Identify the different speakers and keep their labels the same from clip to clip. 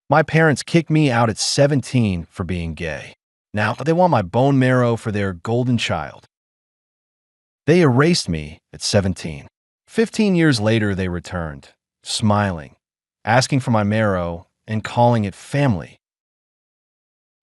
Speaker 1: My parents kicked me out at 17 for being gay. Now they want my bone marrow for their golden child. They erased me at 17. 15 years later, they returned, smiling, asking for my marrow, and calling it family.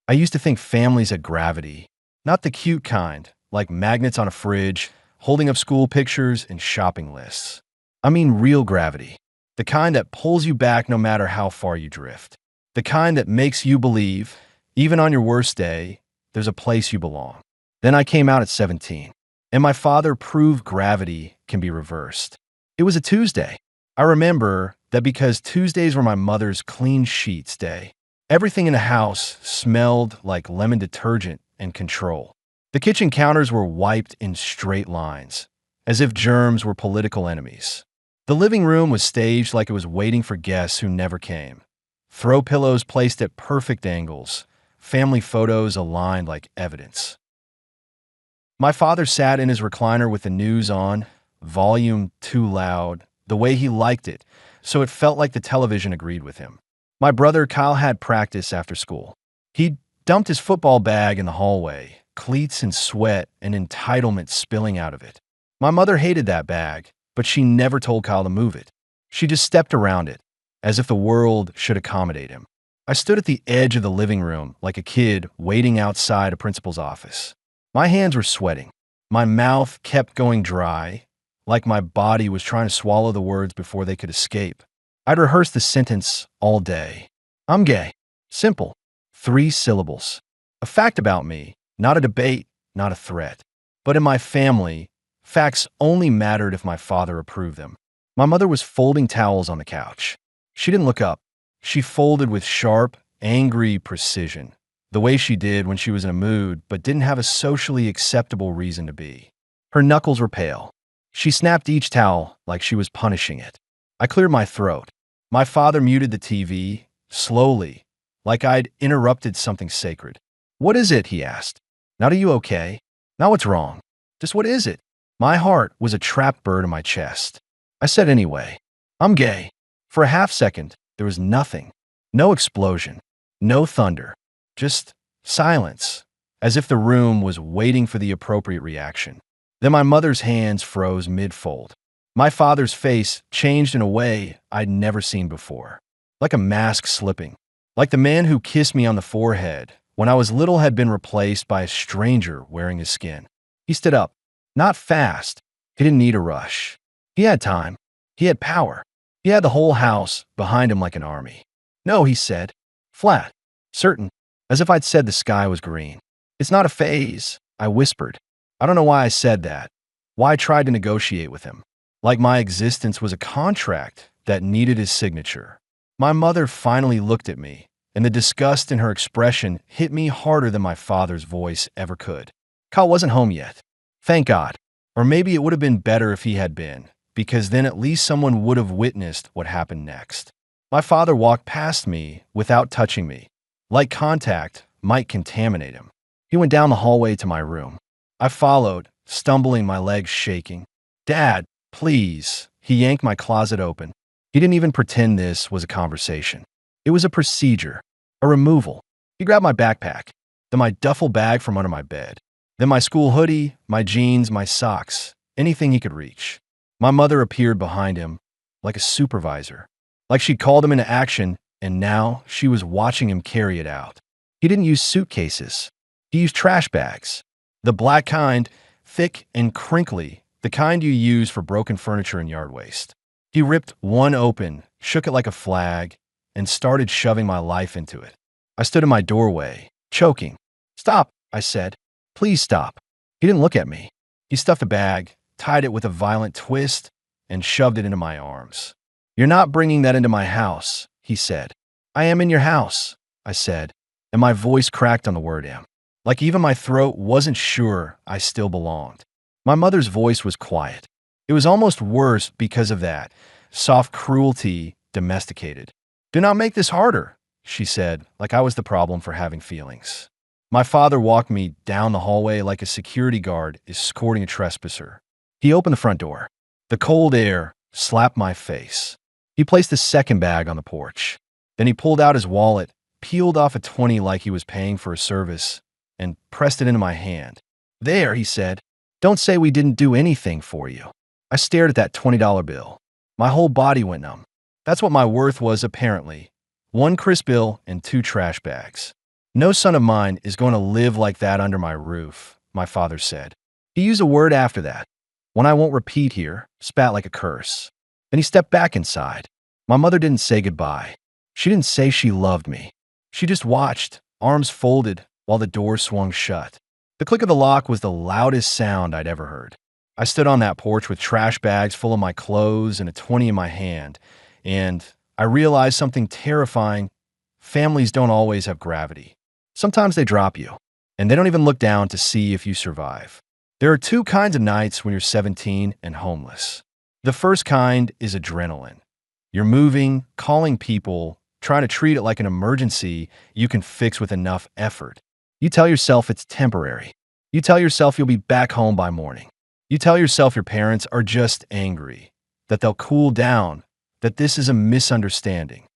Speaker 1: I used to think families had gravity, not the cute kind, like magnets on a fridge, holding up school pictures and shopping lists. I mean real gravity, the kind that pulls you back no matter how far you drift, the kind that makes you believe, even on your worst day, there's a place you belong. Then I came out at 17, and my father proved gravity can be reversed. It was a Tuesday. I remember that because Tuesdays were my mother's clean sheets day. Everything in the house smelled like lemon detergent and control. The kitchen counters were wiped in straight lines, as if germs were political enemies. The living room was staged like it was waiting for guests who never came. Throw pillows placed at perfect angles, family photos aligned like evidence. My father sat in his recliner with the news on, volume too loud, the way he liked it, so it felt like the television agreed with him. My brother Kyle had practice after school. He dumped his football bag in the hallway, cleats and sweat and entitlement spilling out of it. My mother hated that bag, but she never told Kyle to move it. She just stepped around it, as if the world should accommodate him. I stood at the edge of the living room like a kid waiting outside a principal's office. My hands were sweating. My mouth kept going dry, like my body was trying to swallow the words before they could escape. I'd rehearsed the sentence all day. I'm gay. Simple. 3 syllables. A fact about me, not a debate, not a threat. But in my family, facts only mattered if my father approved them. My mother was folding towels on the couch. She didn't look up. She folded with sharp, angry precision, the way she did when she was in a mood but didn't have a socially acceptable reason to be. Her knuckles were pale. She snapped each towel like she was punishing it. I cleared my throat. My father muted the TV, slowly, like I'd interrupted something sacred. "What is it?" he asked. "Not are you okay? Not what's wrong. Just what is it?" My heart was a trapped bird in my chest. I said anyway, "I'm gay." For a half second, there was nothing. No explosion. No thunder. Just silence, as if the room was waiting for the appropriate reaction. Then my mother's hands froze mid-fold. My father's face changed in a way I'd never seen before. Like a mask slipping. Like the man who kissed me on the forehead when I was little had been replaced by a stranger wearing his skin. He stood up. Not fast. He didn't need a rush. He had time. He had power. He had the whole house behind him like an army. "No," he said. Flat. Certain. As if I'd said the sky was green. "It's not a phase," I whispered. I don't know why I said that. Why I tried to negotiate with him. Like my existence was a contract that needed his signature. My mother finally looked at me, and the disgust in her expression hit me harder than my father's voice ever could. Kyle wasn't home yet. Thank God. Or maybe it would have been better if he had been, because then at least someone would have witnessed what happened next. My father walked past me without touching me. Like contact might contaminate him. He went down the hallway to my room. I followed, stumbling, my legs shaking. "Dad, please." He yanked my closet open. He didn't even pretend this was a conversation. It was a procedure, a removal. He grabbed my backpack, then my duffel bag from under my bed, then my school hoodie, my jeans, my socks, anything he could reach. My mother appeared behind him, like a supervisor, like she'd called him into action, and now she was watching him carry it out. He didn't use suitcases. He used trash bags. The black kind, thick and crinkly, the kind you use for broken furniture and yard waste. He ripped one open, shook it like a flag, and started shoving my life into it. I stood in my doorway, choking. "Stop," I said. "Please stop." He didn't look at me. He stuffed the bag, tied it with a violent twist, and shoved it into my arms. "You're not bringing that into my house," he said. "I am in your house," I said, and my voice cracked on the word "am." Like even my throat wasn't sure I still belonged. My mother's voice was quiet. It was almost worse because of that. Soft cruelty, domesticated. "Do not make this harder," she said, like I was the problem for having feelings. My father walked me down the hallway like a security guard escorting a trespasser. He opened the front door. The cold air slapped my face. He placed the second bag on the porch. Then he pulled out his wallet, peeled off a 20 like he was paying for a service, and pressed it into my hand. "There," he said. "Don't say we didn't do anything for you." I stared at that $20 bill. My whole body went numb. That's what my worth was, apparently. One crisp bill and 2 trash bags. "No son of mine is going to live like that under my roof," my father said. He used a word after that, one I won't repeat here, spat like a curse. Then he stepped back inside. My mother didn't say goodbye. She didn't say she loved me. She just watched, arms folded, while the door swung shut. The click of the lock was the loudest sound I'd ever heard. I stood on that porch with trash bags full of my clothes and a 20 in my hand, and I realized something terrifying. Families don't always have gravity. Sometimes they drop you, and they don't even look down to see if you survive. There are 2 kinds of nights when you're 17 and homeless. The first kind is adrenaline. You're moving, calling people, trying to treat it like an emergency you can fix with enough effort. You tell yourself it's temporary. You tell yourself you'll be back home by morning. You tell yourself your parents are just angry, that they'll cool down, that this is a misunderstanding.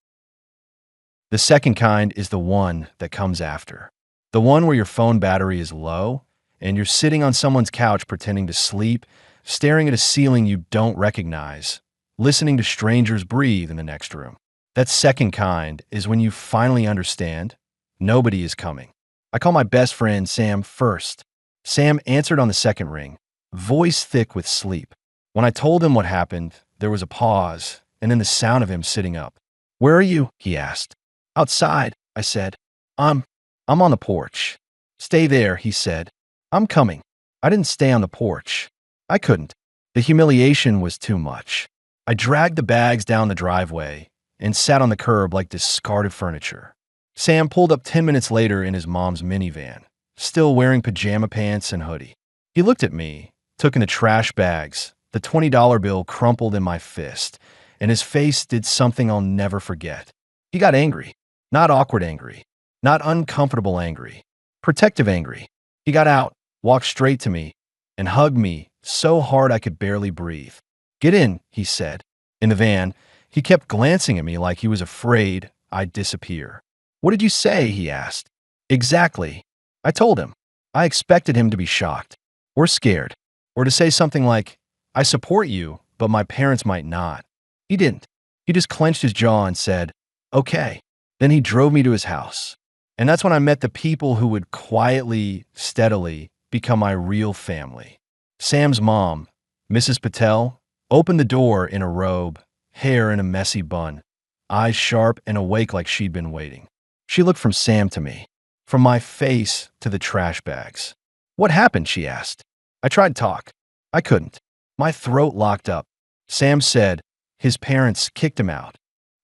Speaker 1: The second kind is the one that comes after. The one where your phone battery is low, and you're sitting on someone's couch pretending to sleep, staring at a ceiling you don't recognize, listening to strangers breathe in the next room. That second kind is when you finally understand nobody is coming. I call my best friend Sam first. Sam answered on the second ring, voice thick with sleep. When I told him what happened, there was a pause, and then the sound of him sitting up. "Where are you?" he asked. "Outside," I said. I'm on the porch." "Stay there," he said. "I'm coming." I didn't stay on the porch. I couldn't. The humiliation was too much. I dragged the bags down the driveway and sat on the curb like discarded furniture. Sam pulled up 10 minutes later in his mom's minivan, still wearing pajama pants and hoodie. He looked at me, took in the trash bags, the $20 bill crumpled in my fist, and his face did something I'll never forget. He got angry. Not awkward angry. Not uncomfortable angry. Protective angry. He got out, walked straight to me, and hugged me so hard I could barely breathe. "Get in," he said. In the van, he kept glancing at me like he was afraid I'd disappear. "What did you say?" he asked. "Exactly." I told him. I expected him to be shocked, or scared, or to say something like, "I support you, but my parents might not." He didn't. He just clenched his jaw and said, "Okay." Then he drove me to his house. And that's when I met the people who would quietly, steadily become my real family. Sam's mom, Mrs. Patel, opened the door in a robe, hair in a messy bun, eyes sharp and awake like she'd been waiting. She looked from Sam to me, from my face to the trash bags. "What happened?" she asked. I tried to talk. I couldn't. My throat locked up. Sam said his parents kicked him out.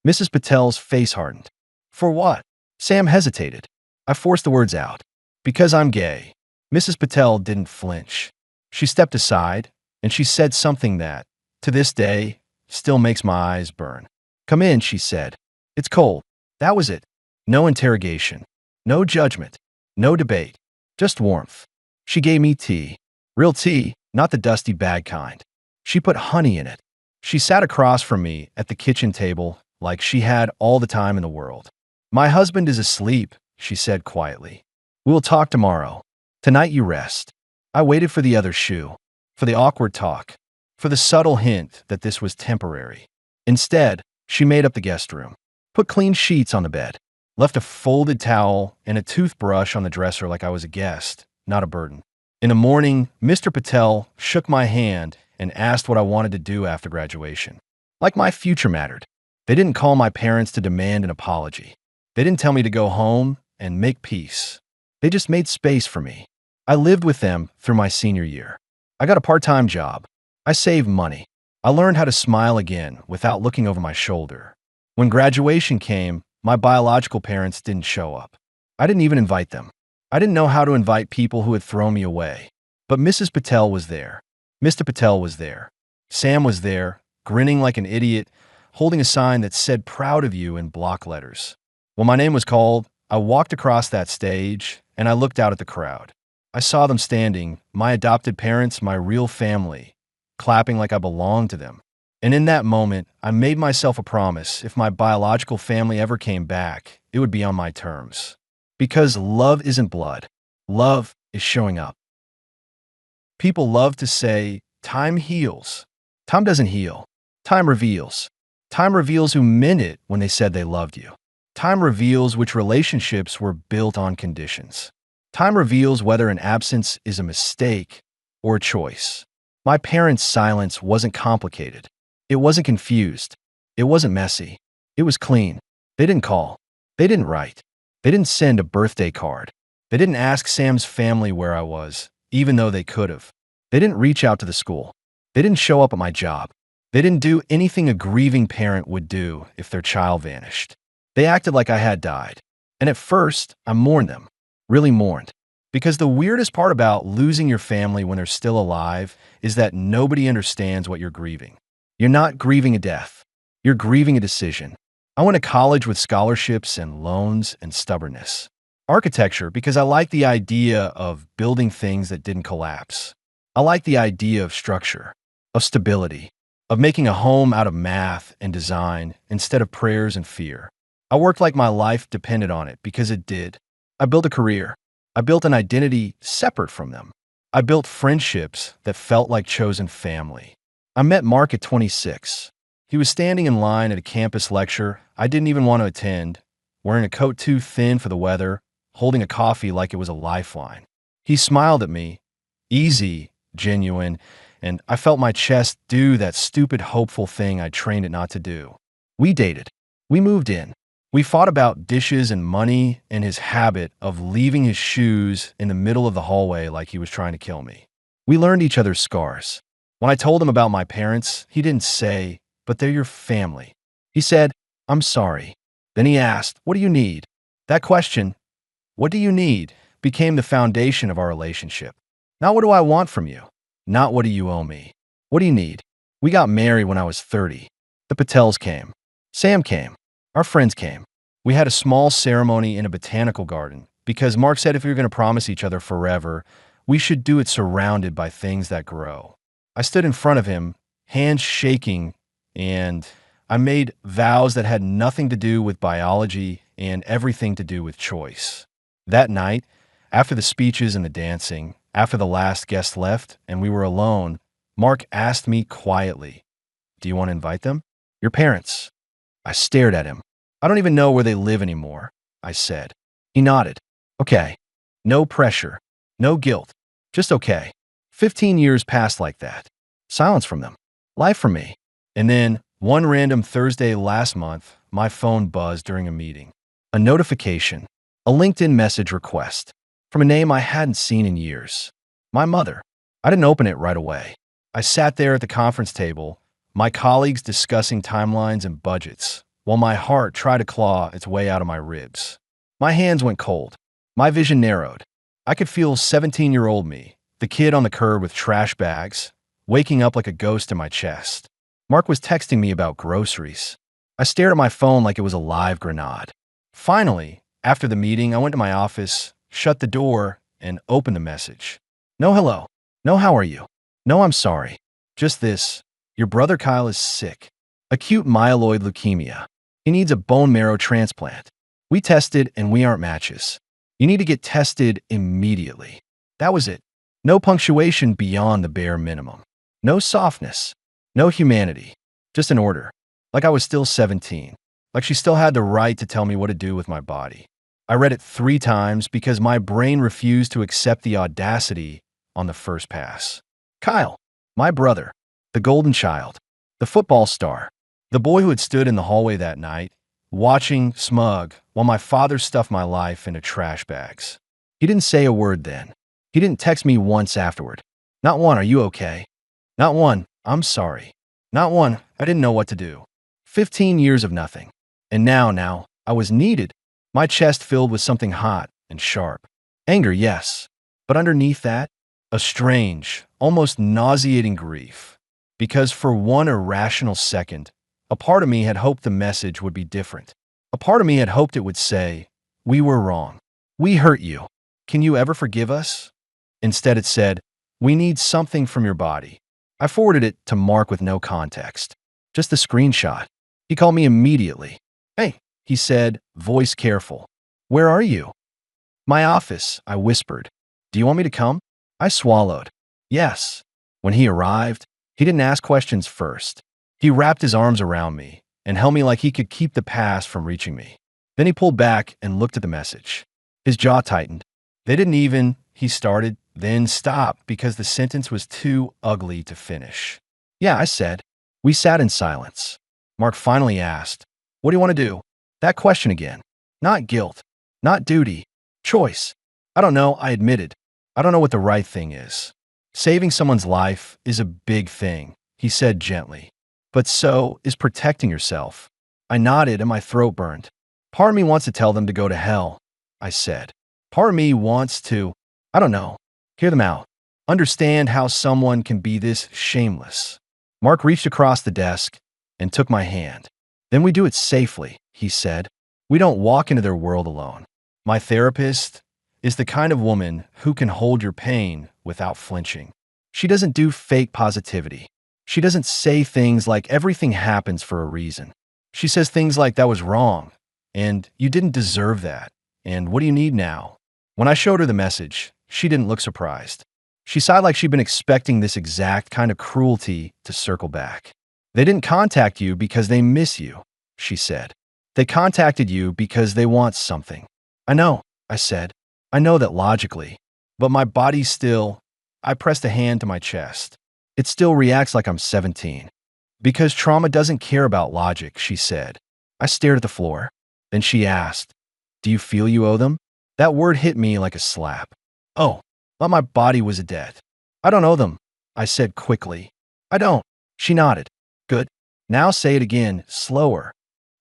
Speaker 1: Mrs. Patel's face hardened. "For what?" Sam hesitated. I forced the words out. "Because I'm gay." Mrs. Patel didn't flinch. She stepped aside, and she said something that, to this day, still makes my eyes burn. "Come in," she said. "It's cold." That was it. No interrogation. No judgment. No debate. Just warmth. She gave me tea. Real tea, not the dusty bag kind. She put honey in it. She sat across from me at the kitchen table like she had all the time in the world. "My husband is asleep," she said quietly. "We'll talk tomorrow. Tonight you rest." I waited for the other shoe, for the awkward talk, for the subtle hint that this was temporary. Instead, she made up the guest room, put clean sheets on the bed, left a folded towel and a toothbrush on the dresser like I was a guest, not a burden. In the morning, Mr. Patel shook my hand and asked what I wanted to do after graduation. Like my future mattered. They didn't call my parents to demand an apology. They didn't tell me to go home and make peace. They just made space for me. I lived with them through my senior year. I got a part-time job. I saved money. I learned how to smile again without looking over my shoulder. When graduation came, my biological parents didn't show up. I didn't even invite them. I didn't know how to invite people who had thrown me away. But Mrs. Patel was there. Mr. Patel was there. Sam was there, grinning like an idiot, holding a sign that said "Proud of you" in block letters. When my name was called, I walked across that stage and I looked out at the crowd. I saw them standing, my adopted parents, my real family, clapping like I belonged to them. And in that moment, I made myself a promise. If my biological family ever came back, it would be on my terms. Because love isn't blood. Love is showing up. People love to say, time heals. Time doesn't heal. Time reveals. Time reveals who meant it when they said they loved you. Time reveals which relationships were built on conditions. Time reveals whether an absence is a mistake or a choice. My parents' silence wasn't complicated. It wasn't confused. It wasn't messy. It was clean. They didn't call. They didn't write. They didn't send a birthday card. They didn't ask Sam's family where I was, even though they could have. They didn't reach out to the school. They didn't show up at my job. They didn't do anything a grieving parent would do if their child vanished. They acted like I had died. And at first, I mourned them. Really mourned. Because the weirdest part about losing your family when they're still alive is that nobody understands what you're grieving. You're not grieving a death. You're grieving a decision. I went to college with scholarships and loans and stubbornness. Architecture because I like the idea of building things that didn't collapse. I like the idea of structure, of stability, of making a home out of math and design instead of prayers and fear. I worked like my life depended on it because it did. I built a career. I built an identity separate from them. I built friendships that felt like chosen family. I met Mark at 26. He was standing in line at a campus lecture I didn't even want to attend, wearing a coat too thin for the weather, holding a coffee like it was a lifeline. He smiled at me, easy, genuine, and I felt my chest do that stupid hopeful thing I trained it not to do. We dated. We moved in. We fought about dishes and money and his habit of leaving his shoes in the middle of the hallway like he was trying to kill me. We learned each other's scars. When I told him about my parents, he didn't say, "But they're your family." He said, "I'm sorry." Then he asked, "What do you need?" That question, "What do you need?" became the foundation of our relationship. Not what do I want from you? Not what do you owe me? What do you need? We got married when I was 30. The Patels came. Sam came. Our friends came. We had a small ceremony in a botanical garden because Mark said if we were going to promise each other forever, we should do it surrounded by things that grow. I stood in front of him, hands shaking, and I made vows that had nothing to do with biology and everything to do with choice. That night, after the speeches and the dancing, after the last guest left and we were alone, Mark asked me quietly, "Do you want to invite them?" "Your parents." I stared at him. "I don't even know where they live anymore," I said. He nodded. "Okay. No pressure. No guilt. Just okay." 15 years passed like that. Silence from them. Life from me. And then, one random Thursday last month, my phone buzzed during a meeting. A notification. A LinkedIn message request. From a name I hadn't seen in years. My mother. I didn't open it right away. I sat there at the conference table, my colleagues discussing timelines and budgets, while my heart tried to claw its way out of my ribs. My hands went cold. My vision narrowed. I could feel 17-year-old me, the kid on the curb with trash bags, waking up like a ghost in my chest. Mark was texting me about groceries. I stared at my phone like it was a live grenade. Finally, after the meeting, I went to my office, shut the door, and opened the message. "No hello. No how are you. No I'm sorry. Just this. Your brother Kyle is sick. Acute myeloid leukemia. He needs a bone marrow transplant. We tested and we aren't matches. You need to get tested immediately." That was it. No punctuation beyond the bare minimum. No softness. No humanity. Just an order. Like I was still 17. Like she still had the right to tell me what to do with my body. I read it 3 times because my brain refused to accept the audacity on the first pass. Kyle, my brother, the golden child, the football star, the boy who had stood in the hallway that night, watching, smug, while my father stuffed my life into trash bags. He didn't say a word then. He didn't text me once afterward. Not one, "Are you okay?" Not one, "I'm sorry." Not one, "I didn't know what to do." 15 years of nothing. And now, I was needed. My chest filled with something hot and sharp. Anger, yes. But underneath that, a strange, almost nauseating grief. Because for one irrational second, a part of me had hoped the message would be different. A part of me had hoped it would say, "We were wrong. We hurt you. Can you ever forgive us?" Instead, it said, "We need something from your body." I forwarded it to Mark with no context. Just the screenshot. He called me immediately. Hey, he said, voice careful. Where are you? My office, I whispered. Do you want me to come? I swallowed. Yes. When he arrived, he didn't ask questions first. He wrapped his arms around me and held me like he could keep the past from reaching me. Then he pulled back and looked at the message. His jaw tightened. They didn't even, he started, then stopped because the sentence was too ugly to finish. Yeah, I said. We sat in silence. Mark finally asked, what do you want to do? That question again. Not guilt. Not duty. Choice. I don't know, I admitted. I don't know what the right thing is. Saving someone's life is a big thing, he said gently. But so is protecting yourself. I nodded and my throat burned. Part of me wants to tell them to go to hell, I said. Part of me wants to, I don't know, hear them out. Understand how someone can be this shameless. Mark reached across the desk and took my hand. Then we do it safely, he said. We don't walk into their world alone. My therapist is the kind of woman who can hold your pain without flinching. She doesn't do fake positivity. She doesn't say things like everything happens for a reason. She says things like that was wrong, and you didn't deserve that, and what do you need now? When I showed her the message, she didn't look surprised. She sighed like she'd been expecting this exact kind of cruelty to circle back. They didn't contact you because they miss you, she said. They contacted you because they want something. I know, I said. I know that logically, but my body still, I pressed a hand to my chest. It still reacts like I'm 17. Because trauma doesn't care about logic, she said. I stared at the floor. Then she asked, do you feel you owe them? That word hit me like a slap. Oh, but my body was a debt. I don't owe them, I said quickly. I don't. She nodded. Good. Now say it again, slower.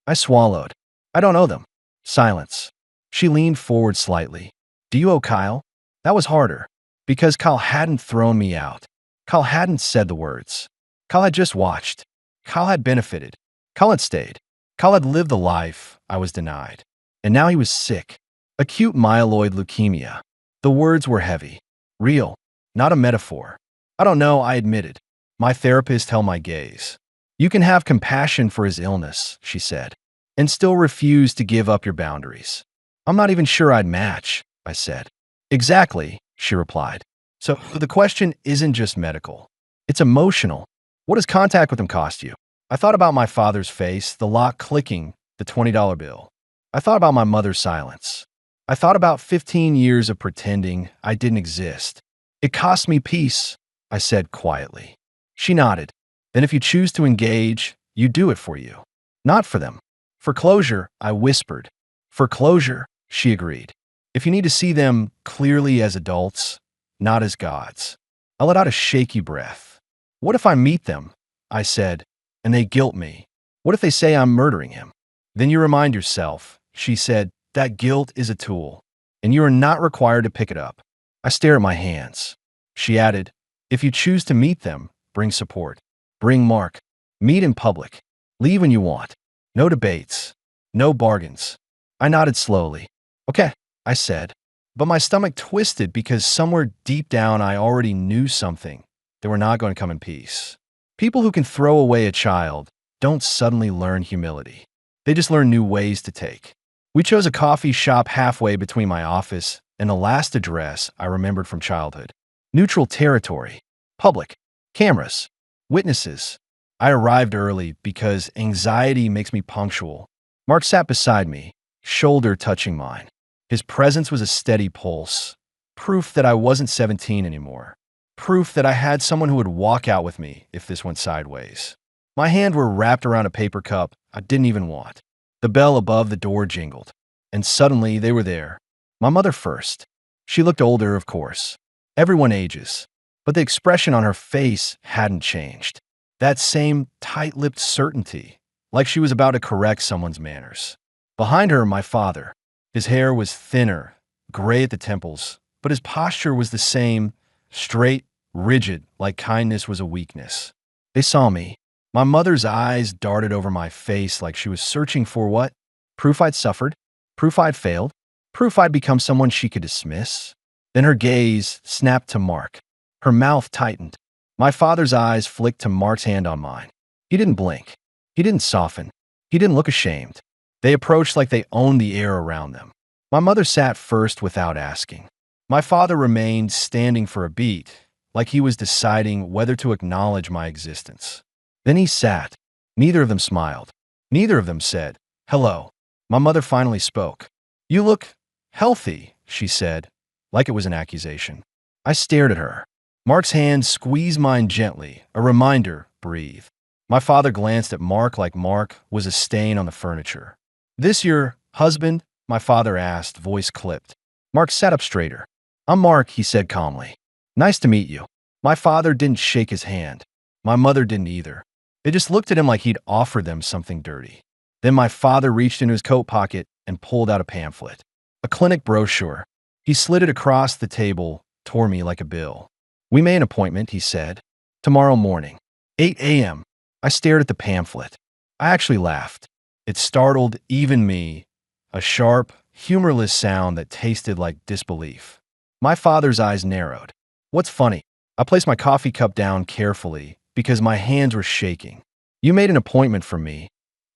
Speaker 1: I swallowed. I don't owe them. Silence. She leaned forward slightly. Do you owe Kyle? That was harder. Because Kyle hadn't thrown me out. Kyle hadn't said the words. Kyle had just watched. Kyle had benefited. Kyle had stayed. Kyle had lived the life I was denied. And now he was sick. Acute myeloid leukemia. The words were heavy. Real. Not a metaphor. I don't know, I admitted. My therapist held my gaze. You can have compassion for his illness, she said, and still refuse to give up your boundaries. I'm not even sure I'd match, I said. Exactly, she replied. So the question isn't just medical. It's emotional. What does contact with him cost you? I thought about my father's face, the lock clicking, the $20 bill. I thought about my mother's silence. I thought about 15 years of pretending I didn't exist. It cost me peace, I said quietly. She nodded. Then if you choose to engage, you do it for you. Not for them. For closure, I whispered. For closure, she agreed. If you need to see them clearly as adults, not as gods. I let out a shaky breath. What if I meet them, I said, and they guilt me? What if they say I'm murdering him? Then you remind yourself, she said, that guilt is a tool, and you are not required to pick it up. I stare at my hands. She added, if you choose to meet them, bring support. Bring Mark. Meet in public. Leave when you want. No debates. No bargains. I nodded slowly. Okay, I said. But my stomach twisted because somewhere deep down I already knew something. They were not going to come in peace. People who can throw away a child don't suddenly learn humility. They just learn new ways to take. We chose a coffee shop halfway between my office and the last address I remembered from childhood. Neutral territory. Public. Cameras. Witnesses. I arrived early because anxiety makes me punctual. Mark sat beside me, shoulder touching mine. His presence was a steady pulse. Proof that I wasn't 17 anymore. Proof that I had someone who would walk out with me if this went sideways. My hands were wrapped around a paper cup I didn't even want. The bell above the door jingled, and suddenly they were there. My mother first. She looked older, of course. Everyone ages. But the expression on her face hadn't changed. That same tight-lipped certainty, like she was about to correct someone's manners. Behind her, my father. His hair was thinner, gray at the temples, but his posture was the same, straight, rigid, like kindness was a weakness. They saw me. My mother's eyes darted over my face like she was searching for what? Proof I'd suffered? Proof I'd failed? Proof I'd become someone she could dismiss? Then her gaze snapped to Mark. Her mouth tightened. My father's eyes flicked to Mark's hand on mine. He didn't blink. He didn't soften. He didn't look ashamed. They approached like they owned the air around them. My mother sat first without asking. My father remained standing for a beat, like he was deciding whether to acknowledge my existence. Then he sat. Neither of them smiled. Neither of them said, "Hello." My mother finally spoke. "You look healthy," she said, like it was an accusation. I stared at her. Mark's hand squeezed mine gently, a reminder, breathe. My father glanced at Mark like Mark was a stain on the furniture. "This your husband?" my father asked, voice clipped. Mark sat up straighter. "I'm Mark," he said calmly. "Nice to meet you." My father didn't shake his hand. My mother didn't either. They just looked at him like he'd offered them something dirty. Then my father reached into his coat pocket and pulled out a pamphlet. A clinic brochure. He slid it across the table, tore me like a bill. "We made an appointment," he said. "Tomorrow morning, 8 a.m. I stared at the pamphlet. I actually laughed. It startled even me, a sharp, humorless sound that tasted like disbelief. My father's eyes narrowed. "What's funny?" I placed my coffee cup down carefully because my hands were shaking. "You made an appointment for me,"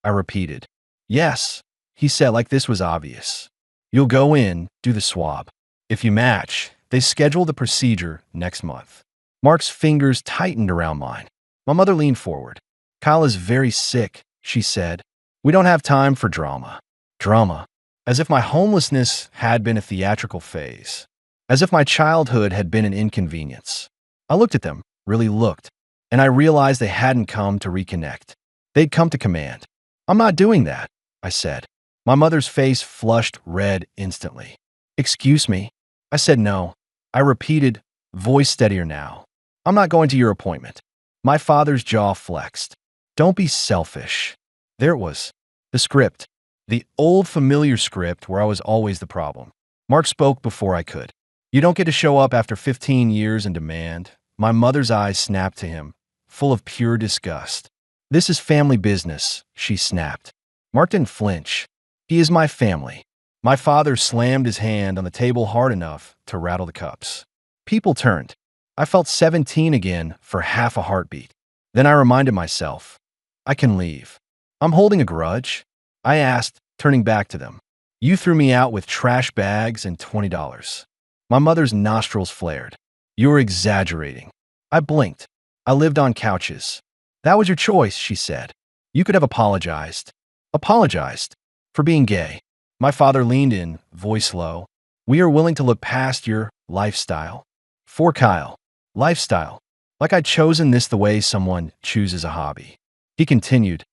Speaker 1: I repeated. "Yes," he said like this was obvious. "You'll go in, do the swab. If you match, they schedule the procedure next month." Mark's fingers tightened around mine. My mother leaned forward. "Kyle is very sick," she said. "We don't have time for drama." Drama. As if my homelessness had been a theatrical phase. As if my childhood had been an inconvenience. I looked at them, really looked, and I realized they hadn't come to reconnect. They'd come to command. "I'm not doing that," I said. My mother's face flushed red instantly. "Excuse me?" I said no. I repeated, voice steadier now. "I'm not going to your appointment." My father's jaw flexed. "Don't be selfish." There it was. The script. The old familiar script where I was always the problem. Mark spoke before I could. "You don't get to show up after 15 years and demand." My mother's eyes snapped to him, full of pure disgust. "This is family business," she snapped. Mark didn't flinch. "He is my family." My father slammed his hand on the table hard enough to rattle the cups. People turned. I felt 17 again for half a heartbeat. Then I reminded myself, I can leave. "I'm holding a grudge?" I asked, turning back to them. "You threw me out with trash bags and $20. My mother's nostrils flared. "You're exaggerating." I blinked. "I lived on couches." "That was your choice," she said. "You could have apologized." "Apologized? For being gay." My father leaned in, voice low. "We are willing to look past your lifestyle." For Kyle. Lifestyle. Like I'd chosen this the way someone chooses a hobby. He continued,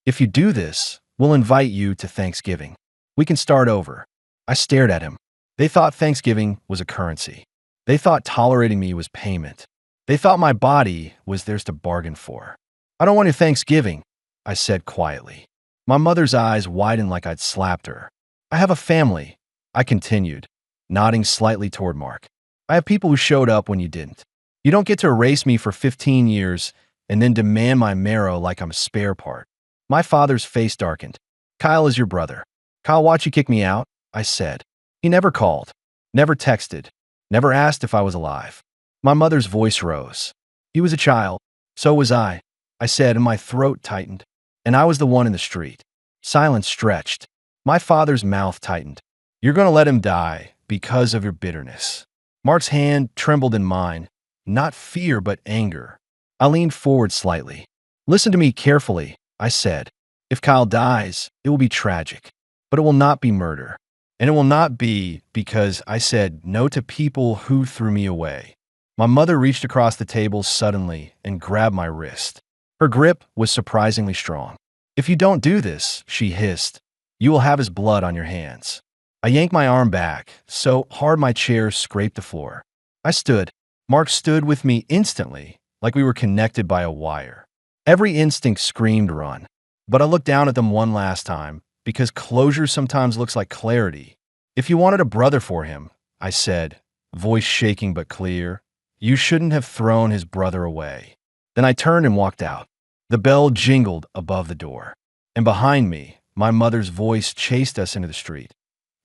Speaker 1: "If you do this, we'll invite you to Thanksgiving. We can start over." I stared at him. They thought Thanksgiving was a currency. They thought tolerating me was payment. They thought my body was theirs to bargain for. "I don't want your Thanksgiving," I said quietly. My mother's eyes widened like I'd slapped her. "I have a family," I continued, nodding slightly toward Mark. "I have people who showed up when you didn't. You don't get to erase me for 15 years and then demand my marrow like I'm a spare part." My father's face darkened. "Kyle is your brother. Kyle watched you kick me out," I said. "He never called, never texted, never asked if I was alive." My mother's voice rose. "He was a child. So was I said, and my throat tightened. "And I was the one in the street." Silence stretched. My father's mouth tightened. "You're going to let him die because of your bitterness." Mark's hand trembled in mine. Not fear, but anger. I leaned forward slightly. "Listen to me carefully," I said. "If Kyle dies, it will be tragic. But it will not be murder. And it will not be because I said no to people who threw me away." My mother reached across the table suddenly and grabbed my wrist. Her grip was surprisingly strong. "If you don't do this," she hissed, "you will have his blood on your hands." I yanked my arm back, so hard my chair scraped the floor. I stood. Mark stood with me instantly, like we were connected by a wire. Every instinct screamed run. But I looked down at them one last time, because closure sometimes looks like clarity. "If you wanted a brother for him," I said, voice shaking but clear, "you shouldn't have thrown his brother away." Then I turned and walked out. The bell jingled above the door. And behind me, my mother's voice chased us into the street.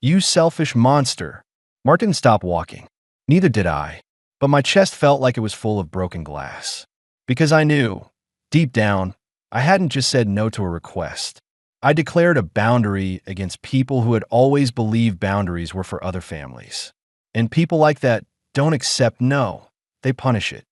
Speaker 1: "You selfish monster." Mark didn't stop walking. Neither did I. But my chest felt like it was full of broken glass. Because I knew, deep down, I hadn't just said no to a request. I declared a boundary against people who had always believed boundaries were for other families. And people like that don't accept no, they punish it.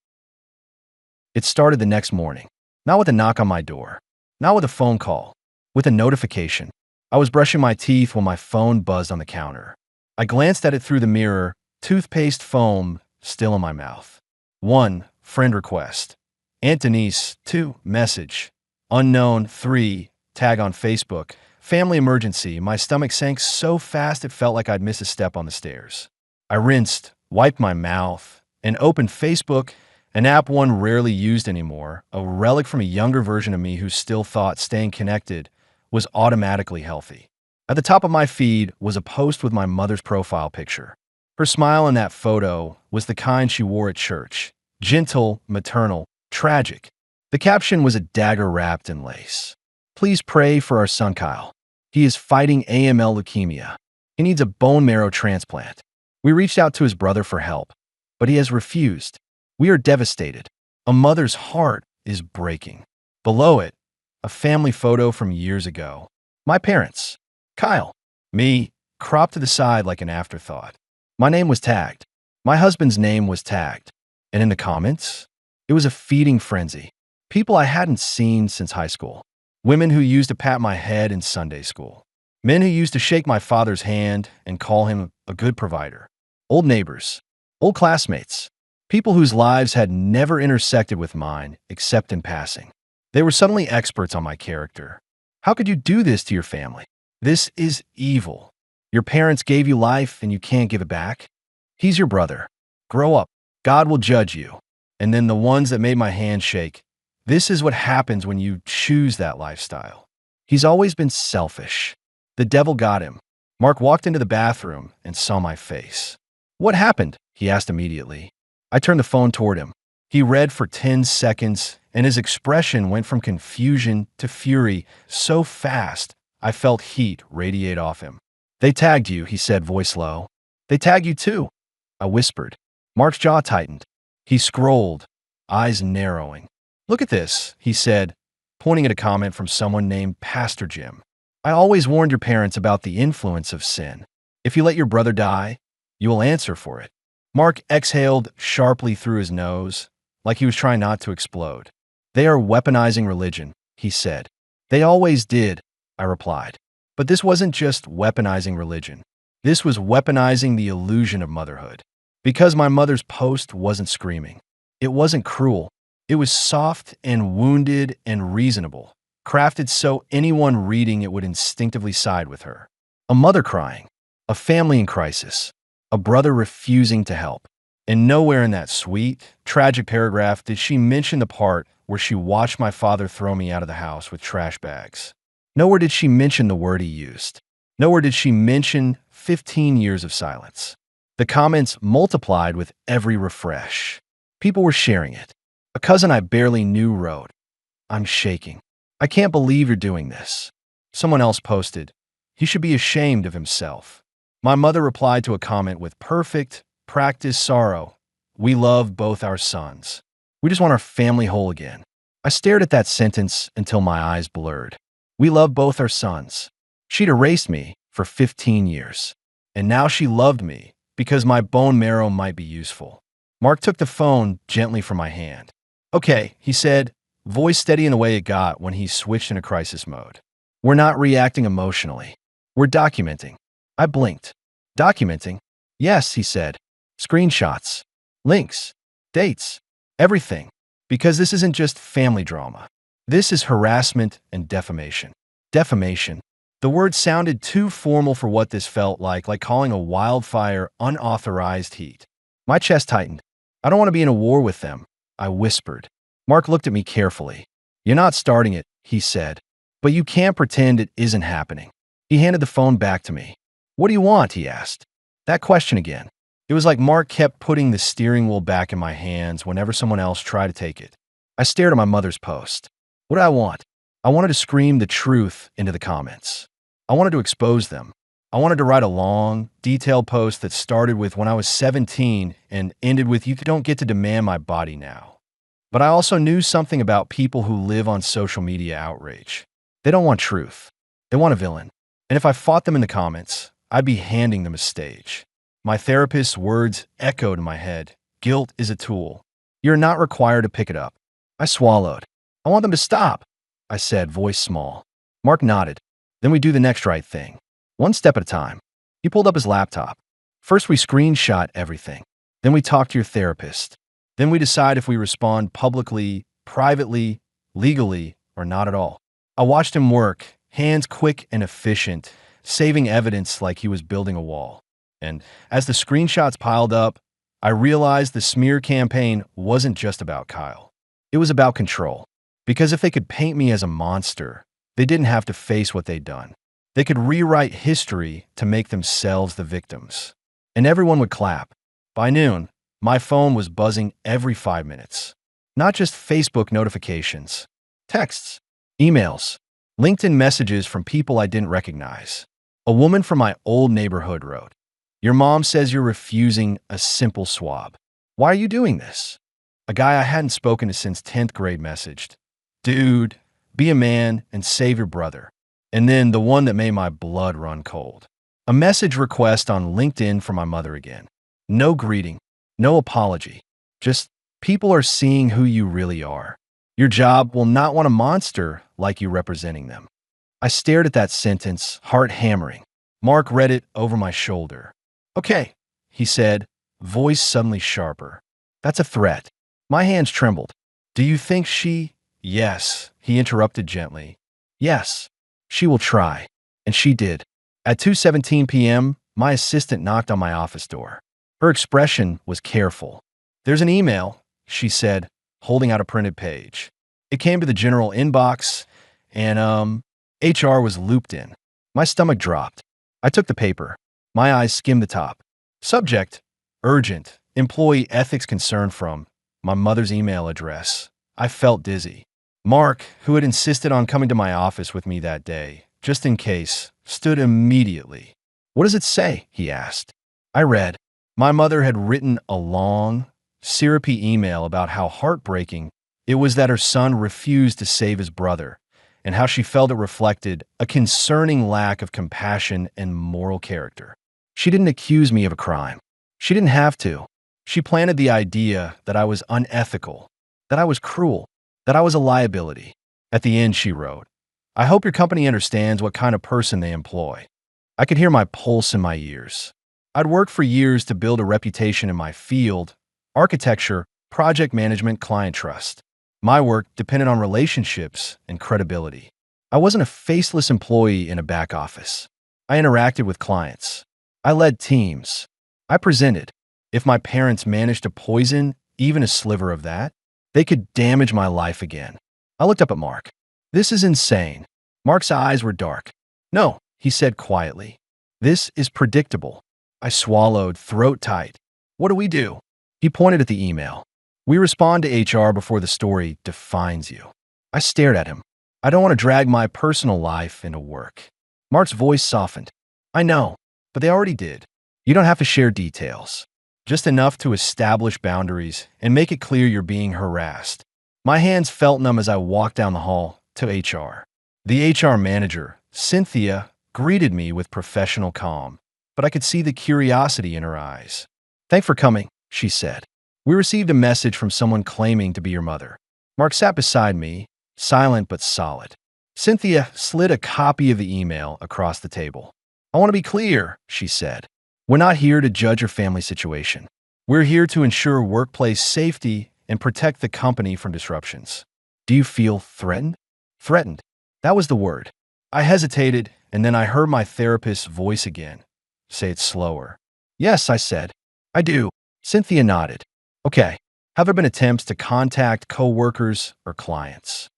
Speaker 1: It started the next morning, not with a knock on my door, not with a phone call, with a notification. I was brushing my teeth when my phone buzzed on the counter. I glanced at it through the mirror, toothpaste foam still in my mouth. 1. Friend request. Antonice. 2. Message. Unknown. 3. Tag on Facebook. Family emergency. My stomach sank so fast it felt like I'd miss a step on the stairs. I rinsed, wiped my mouth, and opened Facebook, an app one rarely used anymore, a relic from a younger version of me who still thought staying connected was automatically healthy. At the top of my feed was a post with my mother's profile picture. Her smile in that photo was the kind she wore at church. Gentle, maternal, tragic. The caption was a dagger wrapped in lace. Please pray for our son Kyle. He is fighting AML leukemia. He needs a bone marrow transplant. We reached out to his brother for help, but he has refused. We are devastated. A mother's heart is breaking. Below it, a family photo from years ago. My parents. Kyle. Me, cropped to the side like an afterthought. My name was tagged. My husband's name was tagged. And in the comments, it was a feeding frenzy. People I hadn't seen since high school. Women who used to pat my head in Sunday school. Men who used to shake my father's hand and call him a good provider. Old neighbors. Old classmates. People whose lives had never intersected with mine except in passing. They were suddenly experts on my character. How could you do this to your family? This is evil. Your parents gave you life and you can't give it back? He's your brother. Grow up. God will judge you. And then the ones that made my hand shake. This is what happens when you choose that lifestyle. He's always been selfish. The devil got him. Mark walked into the bathroom and saw my face. What happened? He asked immediately. I turned the phone toward him. He read for 10 seconds, and his expression went from confusion to fury so fast I felt heat radiate off him. They tagged you, he said, voice low. They tag you too, I whispered. Mark's jaw tightened. He scrolled, eyes narrowing. Look at this, he said, pointing at a comment from someone named Pastor Jim. I always warned your parents about the influence of sin. If you let your brother die, you will answer for it. Mark exhaled sharply through his nose, like he was trying not to explode. They are weaponizing religion, he said. They always did, I replied. But this wasn't just weaponizing religion. This was weaponizing the illusion of motherhood. Because my mother's post wasn't screaming. It wasn't cruel. It was soft and wounded and reasonable, crafted so anyone reading it would instinctively side with her. A mother crying, a family in crisis, a brother refusing to help. And nowhere in that sweet, tragic paragraph did she mention the part where she watched my father throw me out of the house with trash bags. Nowhere did she mention the word he used. Nowhere did she mention 15 years of silence. The comments multiplied with every refresh. People were sharing it. A cousin I barely knew wrote, I'm shaking. I can't believe you're doing this. Someone else posted, he should be ashamed of himself. My mother replied to a comment with perfect, practiced sorrow. We love both our sons. We just want our family whole again. I stared at that sentence until my eyes blurred. We love both our sons. She'd erased me for 15 years. And now she loved me because my bone marrow might be useful. Mark took the phone gently from my hand. Okay, he said, voice steady in the way it got when he switched into crisis mode. We're not reacting emotionally. We're documenting. I blinked. Documenting? Yes, he said. Screenshots, links, dates, everything. Because this isn't just family drama. This is harassment and defamation. Defamation. The word sounded too formal for what this felt like calling a wildfire unauthorized heat. My chest tightened. I don't want to be in a war with them, I whispered. Mark looked at me carefully. You're not starting it, he said. But you can't pretend it isn't happening. He handed the phone back to me. What do you want? He asked. That question again. It was like Mark kept putting the steering wheel back in my hands whenever someone else tried to take it. I stared at my mother's post. What did I want? I wanted to scream the truth into the comments. I wanted to expose them. I wanted to write a long, detailed post that started with when I was 17 and ended with you don't get to demand my body now. But I also knew something about people who live on social media outrage. They don't want truth. They want a villain. And if I fought them in the comments, I'd be handing them a stage. My therapist's words echoed in my head. Guilt is a tool. You're not required to pick it up. I swallowed. I want them to stop, I said, voice small. Mark nodded. Then we do the next right thing. One step at a time. He pulled up his laptop. First, we screenshot everything. Then we talk to your therapist. Then we decide if we respond publicly, privately, legally, or not at all. I watched him work, hands quick and efficient, saving evidence like he was building a wall. And as the screenshots piled up, I realized the smear campaign wasn't just about Kyle. It was about control. Because if they could paint me as a monster, they didn't have to face what they'd done. They could rewrite history to make themselves the victims. And everyone would clap. By noon, my phone was buzzing every 5 minutes. Not just Facebook notifications, texts, emails, LinkedIn messages from people I didn't recognize. A woman from my old neighborhood wrote, "Your mom says you're refusing a simple swab. Why are you doing this?" A guy I hadn't spoken to since 10th grade messaged, "Dude, be a man and save your brother." And then the one that made my blood run cold. A message request on LinkedIn from my mother again. No greeting, no apology. Just, people are seeing who you really are. Your job will not want a monster like you representing them. I stared at that sentence, heart hammering. Mark read it over my shoulder. "Okay," he said, voice suddenly sharper. "That's a threat." My hands trembled. "Do you think she—" "Yes," he interrupted gently. "Yes, she will try." And she did. At 2:17 p.m., my assistant knocked on my office door. Her expression was careful. "There's an email," she said, holding out a printed page. It came to the general inbox, and HR was looped in. My stomach dropped. I took the paper. My eyes skimmed the top. Subject: urgent, employee ethics concern from my mother's email address. I felt dizzy. Mark, who had insisted on coming to my office with me that day, just in case, stood immediately. "What does it say?" he asked. I read. My mother had written a long, syrupy email about how heartbreaking it was that her son refused to save his brother, and how she felt it reflected a concerning lack of compassion and moral character. She didn't accuse me of a crime. She didn't have to. She planted the idea that I was unethical, that I was cruel, that I was a liability. At the end, she wrote, "I hope your company understands what kind of person they employ." I could hear my pulse in my ears. I'd worked for years to build a reputation in my field: architecture, project management, client trust. My work depended on relationships and credibility. I wasn't a faceless employee in a back office. I interacted with clients. I led teams. I presented. If my parents managed to poison even a sliver of that, they could damage my life again. I looked up at Mark. "This is insane." Mark's eyes were dark. "No," he said quietly. "This is predictable." I swallowed, throat tight. "What do we do?" He pointed at the email. "We respond to HR before the story defines you." I stared at him. "I don't want to drag my personal life into work." Mark's voice softened. "I know, but they already did. You don't have to share details. Just enough to establish boundaries and make it clear you're being harassed." My hands felt numb as I walked down the hall to HR. The HR manager, Cynthia, greeted me with professional calm, but I could see the curiosity in her eyes. "Thanks for coming," she said. "We received a message from someone claiming to be your mother." Mark sat beside me, silent but solid. Cynthia slid a copy of the email across the table. "I want to be clear," she said. "We're not here to judge your family situation. We're here to ensure workplace safety and protect the company from disruptions." "Do you feel threatened?" "Threatened." That was the word. I hesitated, and then I heard my therapist's voice again. "Say it slower." "Yes," I said. "I do." Cynthia nodded. "Okay. Have there been attempts to contact coworkers or clients?"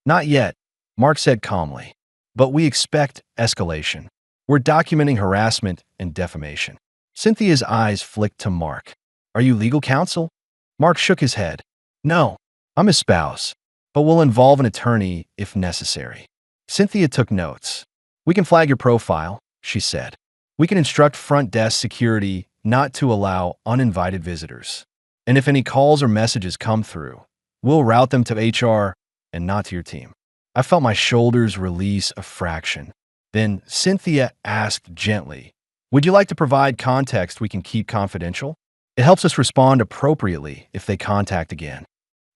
Speaker 1: "Not yet," Mark said calmly. "But we expect escalation. We're documenting harassment and defamation." Cynthia's eyes flicked to Mark. "Are you legal counsel?" Mark shook his head. "No, I'm his spouse, but we'll involve an attorney if necessary." Cynthia took notes. "We can flag your profile," she said. "We can instruct front desk security not to allow uninvited visitors. And if any calls or messages come through, We'll route them to HR and not to your team. I felt my shoulders release a fraction. Then Cynthia asked gently, would you like to provide context we can keep confidential? It helps us respond appropriately if they contact again.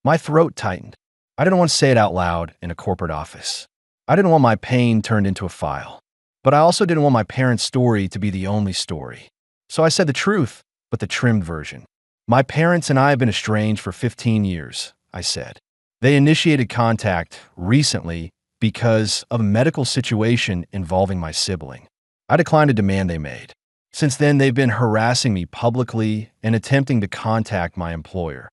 Speaker 1: My throat tightened. I didn't want to say it out loud in a corporate office. I didn't want my pain turned into a file. But I also didn't want my parents' story to be the only story. So I said the truth, but the trimmed version. My parents and I have been estranged for 15 years, I said. They initiated contact recently because of a medical situation involving my sibling. I declined a demand they made. Since then, they've been harassing me publicly and attempting to contact my employer.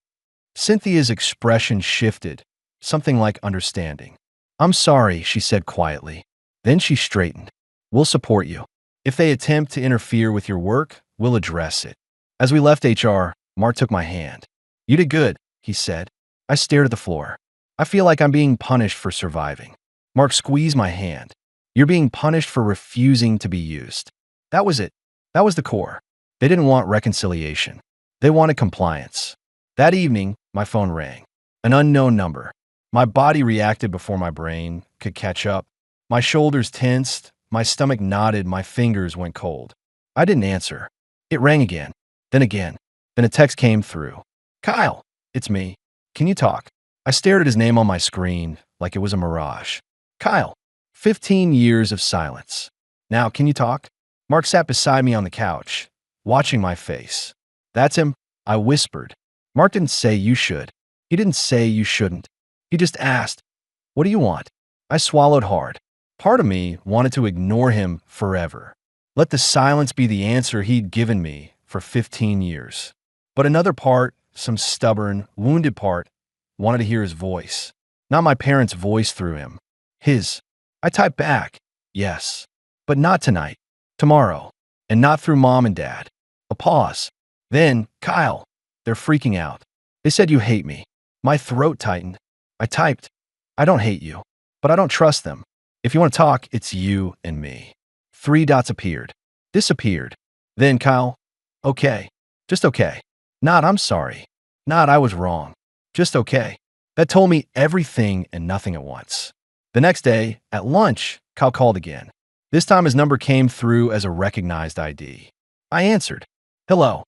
Speaker 1: Cynthia's expression shifted, something like understanding. I'm sorry, she said quietly. Then she straightened. We'll support you. If they attempt to interfere with your work, we'll address it. As we left HR, Mark took my hand. You did good, he said. I stared at the floor. I feel like I'm being punished for surviving. Mark squeezed my hand. You're being punished for refusing to be used. That was it. That was the core. They didn't want reconciliation. They wanted compliance. That evening, my phone rang. An unknown number. My body reacted before my brain could catch up. My shoulders tensed, my stomach knotted, my fingers went cold. I didn't answer. It rang again. Then a text came through. Kyle, it's me. Can you talk? I stared at his name on my screen like it was a mirage. Kyle, 15 years of silence. Now, can you talk? Mark sat beside me on the couch, watching my face. That's him, I whispered. Mark didn't say you should. He didn't say you shouldn't. He just asked, what do you want? I swallowed hard. Part of me wanted to ignore him forever. Let the silence be the answer he'd given me for 15 years. But another part, some stubborn, wounded part, wanted to hear his voice. Not my parents' voice through him. His. I typed back, yes. But not tonight. Tomorrow. And not through mom and dad. A pause. Then, Kyle. They're freaking out. They said you hate me. My throat tightened. I typed, I don't hate you, but I don't trust them. If you want to talk, it's you and me. 3 dots appeared. Disappeared. Then Kyle, okay. Just okay. Not I'm sorry. Not I was wrong. Just okay. That told me everything and nothing at once. The next day, at lunch, Kyle called again. This time his number came through as a recognized ID. I answered. Hello.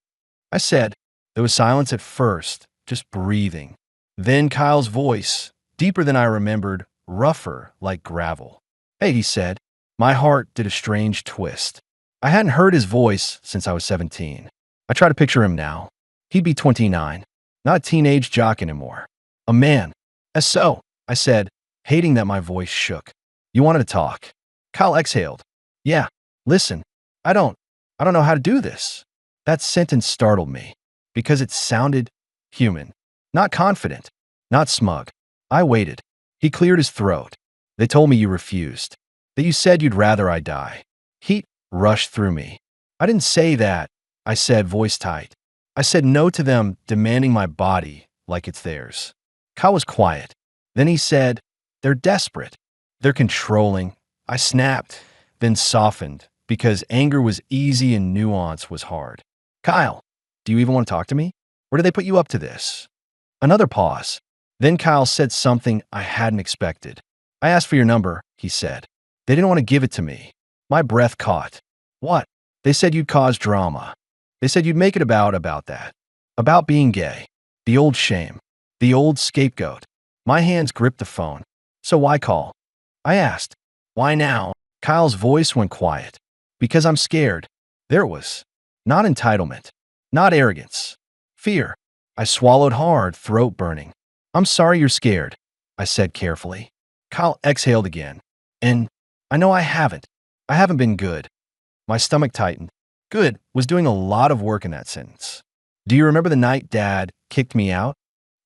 Speaker 1: I said. There was silence at first, just breathing. Then Kyle's voice, deeper than I remembered, rougher like gravel. Hey, he said. My heart did a strange twist. I hadn't heard his voice since I was 17. I try to picture him now. He'd be 29, not a teenage jock anymore. A man. As so, I said, hating that my voice shook. You wanted to talk. Kyle exhaled. Yeah, listen, I don't know how to do this. That sentence startled me because it sounded human, not confident, not smug. I waited. He cleared his throat. They told me you refused, that you said you'd rather I die. Heat rushed through me. I didn't say that, I said, voice tight. I said no to them demanding my body like it's theirs. Kyle was quiet. Then he said, they're desperate. They're controlling. I snapped, then softened, because anger was easy and nuance was hard. Kyle, do you even want to talk to me? Or did they put you up to this? Another pause. Then Kyle said something I hadn't expected. I asked for your number, he said. They didn't want to give it to me. My breath caught. What? They said you'd cause drama. They said you'd make it about that. About being gay. The old shame. The old scapegoat. My hands gripped the phone. So why call? I asked. Why now? Kyle's voice went quiet. Because I'm scared. There it was. Not entitlement. Not arrogance. Fear. I swallowed hard, throat burning. I'm sorry you're scared, I said carefully. Kyle exhaled again. And I know I haven't. I haven't been good. My stomach tightened. Good was doing a lot of work in that sentence. Do you remember the night Dad kicked me out?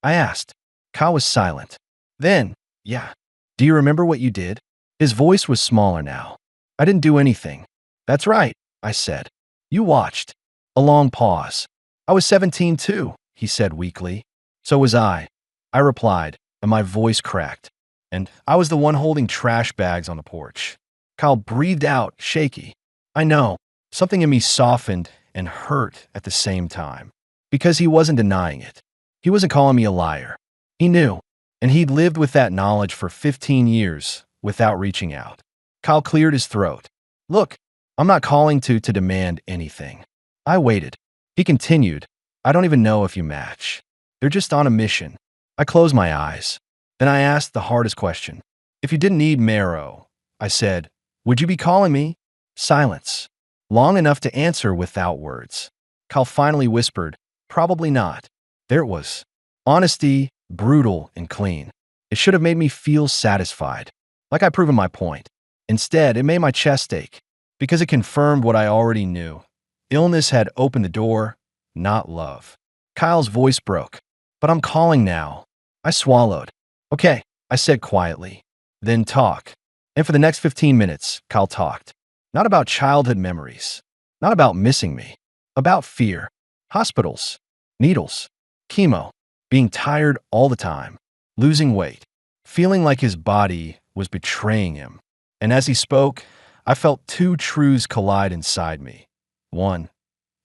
Speaker 1: I asked. Kyle was silent. Then, yeah. Do you remember what you did? His voice was smaller now. I didn't do anything. That's right, I said. You watched. A long pause. I was 17 too, he said weakly. So was I. I replied, and my voice cracked. And I was the one holding trash bags on the porch. Kyle breathed out, shaky. I know. Something in me softened and hurt at the same time. Because he wasn't denying it. He wasn't calling me a liar. He knew, and he'd lived with that knowledge for 15 years without reaching out. Kyle cleared his throat. Look, I'm not calling to demand anything. I waited. He continued, I don't even know if you match. They're just on a mission. I closed my eyes. Then I asked the hardest question. If you didn't need Marrow, I said, would you be calling me? Silence. Long enough to answer without words. Kyle finally whispered, probably not. There it was. Honesty, brutal and clean. It should have made me feel satisfied, like I'd proven my point. Instead, it made my chest ache, because it confirmed what I already knew. Illness had opened the door, not love. Kyle's voice broke. But I'm calling now. I swallowed. Okay, I said quietly. Then talk. And for the next 15 minutes, Kyle talked. Not about childhood memories. Not about missing me. About fear. Hospitals. Needles. Chemo. Being tired all the time. Losing weight. Feeling like his body was betraying him. And as he spoke, I felt two truths collide inside me. One,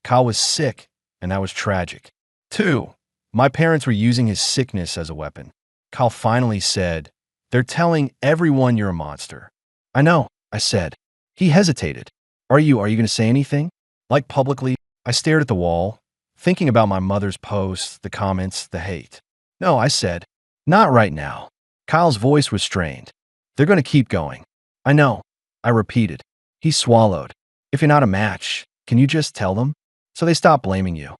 Speaker 1: Kyle was sick, and that was tragic. Two, my parents were using his sickness as a weapon. Kyle finally said, they're telling everyone you're a monster. I know, I said. He hesitated. Are you going to say anything? Like publicly, I stared at the wall, thinking about my mother's posts, the comments, the hate. No, I said, not right now. Kyle's voice was strained. They're going to keep going. I know, I repeated. He swallowed. If you're not a match, can you just tell them? So they stop blaming you.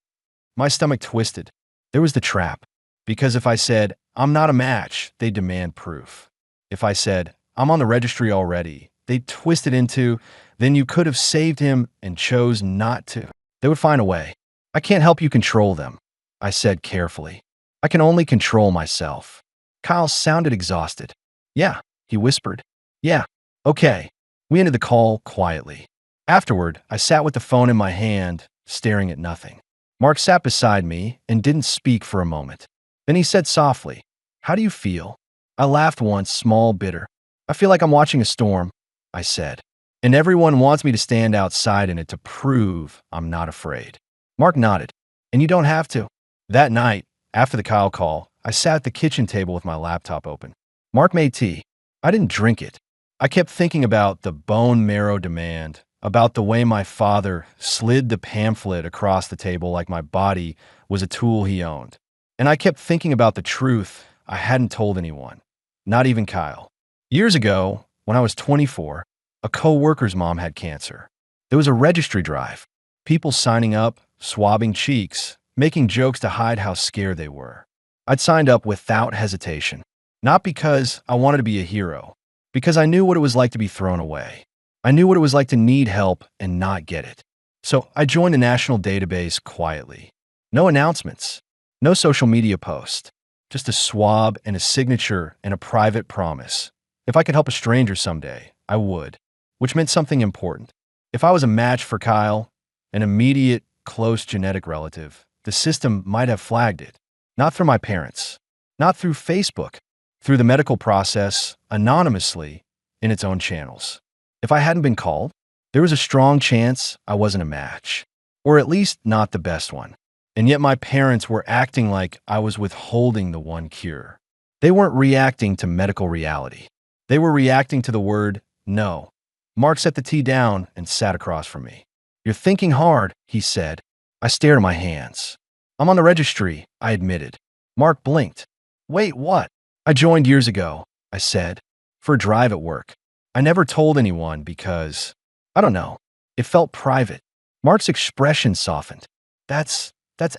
Speaker 1: My stomach twisted. There was the trap. Because if I said, I'm not a match, they'd demand proof. If I said, I'm on the registry already, they'd twist it into, then you could have saved him and chose not to. They would find a way. I can't help you control them, I said carefully. I can only control myself. Kyle sounded exhausted. Yeah, he whispered. Yeah, okay. We ended the call quietly. Afterward, I sat with the phone in my hand, staring at nothing. Mark sat beside me and didn't speak for a moment. Then he said softly, how do you feel? I laughed once, small, bitter. I feel like I'm watching a storm, I said. And everyone wants me to stand outside in it to prove I'm not afraid. Mark nodded. And you don't have to. That night, after the Kyle call, I sat at the kitchen table with my laptop open. Mark made tea. I didn't drink it. I kept thinking about the bone marrow demand, about the way my father slid the pamphlet across the table like my body was a tool he owned. And I kept thinking about the truth I hadn't told anyone, not even Kyle. Years ago, when I was 24, a co-worker's mom had cancer. There was a registry drive, people signing up, swabbing cheeks, making jokes to hide how scared they were. I'd signed up without hesitation, not because I wanted to be a hero, because I knew what it was like to be thrown away. I knew what it was like to need help and not get it. So I joined the national database quietly. No announcements, no social media post, just a swab and a signature and a private promise. If I could help a stranger someday, I would, which meant something important. If I was a match for Kyle, an immediate, close genetic relative, the system might have flagged it. Not through my parents, not through Facebook, through the medical process, anonymously, in its own channels. If I hadn't been called, there was a strong chance I wasn't a match, or at least not the best one. And yet my parents were acting like I was withholding the one cure. They weren't reacting to medical reality. They were reacting to the word no. Mark set the tea down and sat across from me. You're thinking hard, he said. I stared at my hands. I'm on the registry, I admitted. Mark blinked. Wait, what? I joined years ago, I said, for a drive at work. I never told anyone because, I don't know, it felt private. Mark's expression softened. That's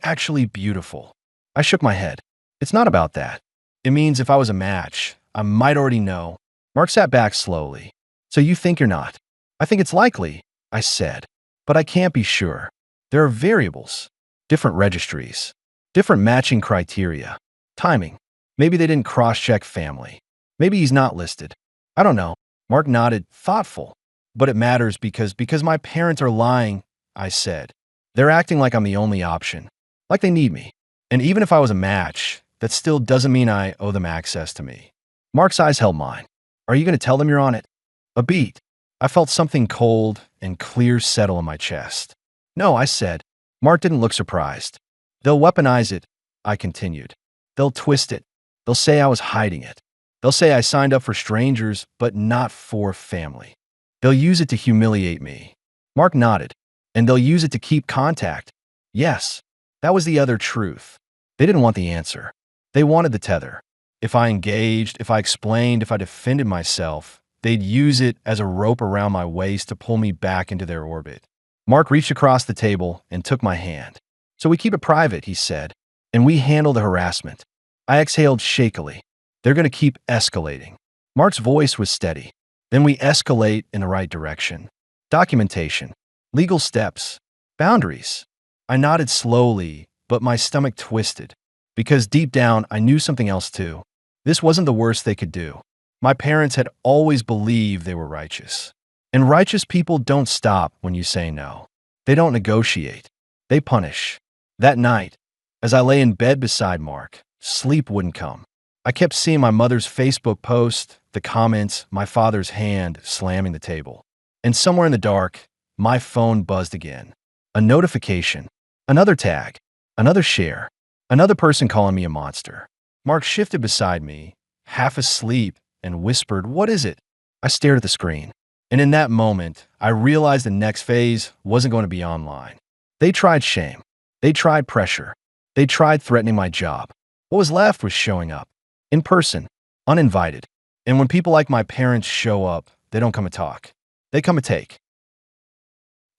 Speaker 1: actually beautiful. I shook my head. It's not about that. It means if I was a match, I might already know. Mark sat back slowly. So you think you're not? I think it's likely, I said, but I can't be sure. There are variables, different registries, different matching criteria, timing. Maybe they didn't cross-check family. Maybe he's not listed. I don't know. Mark nodded, thoughtful. But it matters because my parents are lying, I said. They're acting like I'm the only option, like they need me. And even if I was a match, that still doesn't mean I owe them access to me. Mark's eyes held mine. Are you going to tell them you're on it? A beat. I felt something cold and clear settle in my chest. No, I said. Mark didn't look surprised. They'll weaponize it, I continued. They'll twist it. They'll They'll say I was hiding it. They'll say I signed up for strangers, but not for family. They'll use it to humiliate me. Mark nodded. And they'll use it to keep contact. Yes, that was the other truth. They didn't want the answer. They wanted the tether. If I engaged, if I explained, if I defended myself, they'd use it as a rope around my waist to pull me back into their orbit. Mark reached across the table and took my hand. So we keep it private, he said, and we handle the harassment. I exhaled shakily. They're going to keep escalating. Mark's voice was steady. Then we escalate in the right direction. Documentation, legal steps, boundaries. I nodded slowly, but my stomach twisted, because deep down I knew something else too. This wasn't the worst they could do. My parents had always believed they were righteous. And righteous people don't stop when you say no. They don't negotiate. They punish. That night, as I lay in bed beside Mark, sleep wouldn't come. I kept seeing my mother's Facebook post, the comments, my father's hand slamming the table. And somewhere in the dark, my phone buzzed again. A notification, another tag, another share, another person calling me a monster. Mark shifted beside me, half asleep, and whispered, "What is it?" I stared at the screen. And in that moment, I realized the next phase wasn't going to be online. They tried shame. They tried pressure. They tried threatening my job. What was left was showing up. In person, uninvited. And when people like my parents show up, they don't come to talk. They come to take.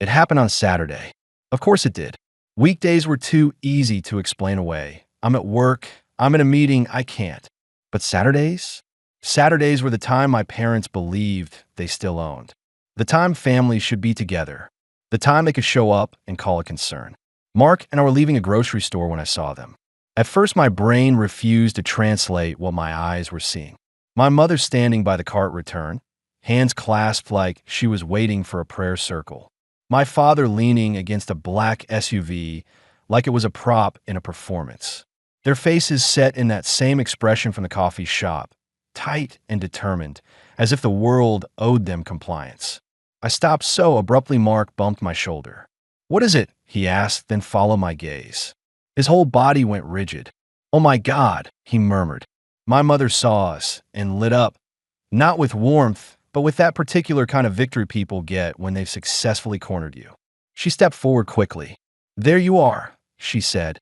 Speaker 1: It happened on Saturday. Of course it did. Weekdays were too easy to explain away. I'm at work. I'm in a meeting. I can't. But Saturdays? Saturdays were the time my parents believed they still owned. The time families should be together. The time they could show up and call a concern. Mark and I were leaving a grocery store when I saw them. At first, my brain refused to translate what my eyes were seeing. My mother standing by the cart return, hands clasped like she was waiting for a prayer circle. My father leaning against a black SUV like it was a prop in a performance. Their faces set in that same expression from the coffee shop, tight and determined, as if the world owed them compliance. I stopped so abruptly Mark bumped my shoulder. "What is it?" he asked, then followed my gaze. His whole body went rigid. "Oh my God," he murmured. My mother saw us and lit up, not with warmth, but with that particular kind of victory people get when they've successfully cornered you. She stepped forward quickly. "There you are," she said,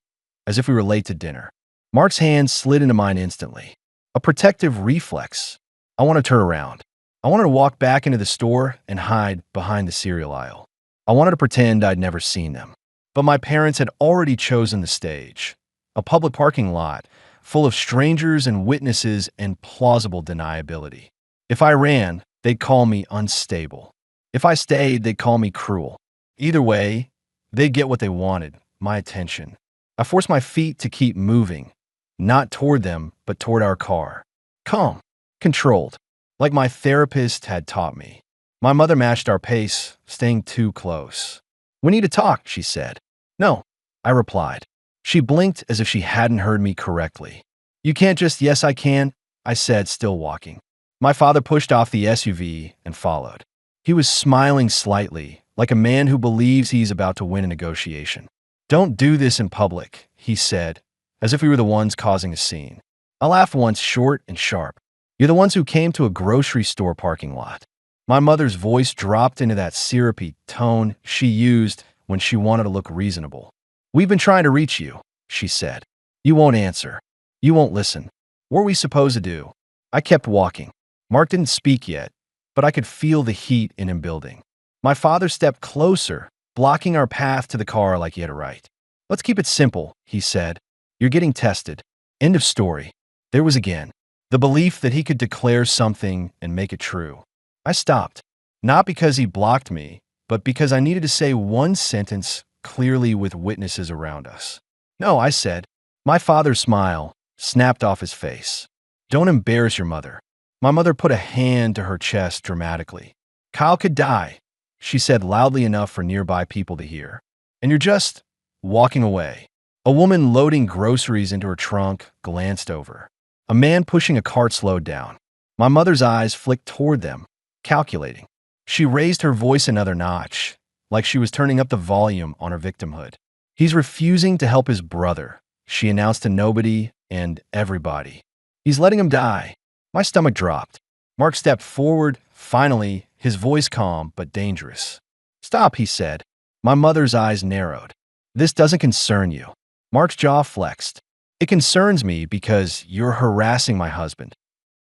Speaker 1: as if we were late to dinner. Mark's hand slid into mine instantly. A protective reflex. I wanted to turn around. I wanted to walk back into the store and hide behind the cereal aisle. I wanted to pretend I'd never seen them. But my parents had already chosen the stage. A public parking lot, full of strangers and witnesses and plausible deniability. If I ran, they'd call me unstable. If I stayed, they'd call me cruel. Either way, they'd get what they wanted, my attention. I forced my feet to keep moving, not toward them, but toward our car. Calm, controlled, like my therapist had taught me. My mother matched our pace, staying too close. "We need to talk," she said. "No," I replied. She blinked as if she hadn't heard me correctly. "You can't just, yes, I can," I said, still walking. My father pushed off the SUV and followed. He was smiling slightly, like a man who believes he's about to win a negotiation. "Don't do this in public," he said, as if we were the ones causing a scene. I laughed once, short and sharp. "You're the ones who came to a grocery store parking lot." My mother's voice dropped into that syrupy tone she used when she wanted to look reasonable. "We've been trying to reach you," she said. "You won't answer. You won't listen. What are we supposed to do?" I kept walking. Mark didn't speak yet, but I could feel the heat in him building. My father stepped closer, blocking our path to the car like he had a right. "Let's keep it simple," he said. "You're getting tested. End of story." There was again the belief that he could declare something and make it true. I stopped, not because he blocked me, but because I needed to say one sentence clearly with witnesses around us. "No," I said. My father's smile snapped off his face. "Don't embarrass your mother." My mother put a hand to her chest dramatically. "Kyle could die," she said loudly enough for nearby people to hear. "And you're just walking away." A woman loading groceries into her trunk glanced over. A man pushing a cart slowed down. My mother's eyes flicked toward them, calculating. She raised her voice another notch, like she was turning up the volume on her victimhood. "He's refusing to help his brother," she announced to nobody and everybody. He's letting him die. My stomach dropped. Mark stepped forward, finally, his voice calm but dangerous. Stop, he said. My mother's eyes narrowed. This doesn't concern you. Mark's jaw flexed. It concerns me because you're harassing my husband.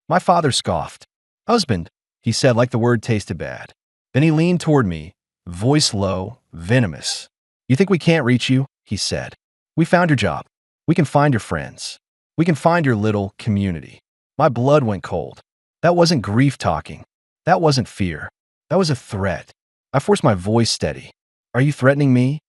Speaker 1: My father scoffed. Husband, he said like the word tasted bad. Then he leaned toward me, voice low, venomous. You think we can't reach you? He said. We found your job. We can find your friends. We can find your little community. My blood went cold. That wasn't grief talking. That wasn't fear. That was a threat. I forced my voice steady. Are you threatening me?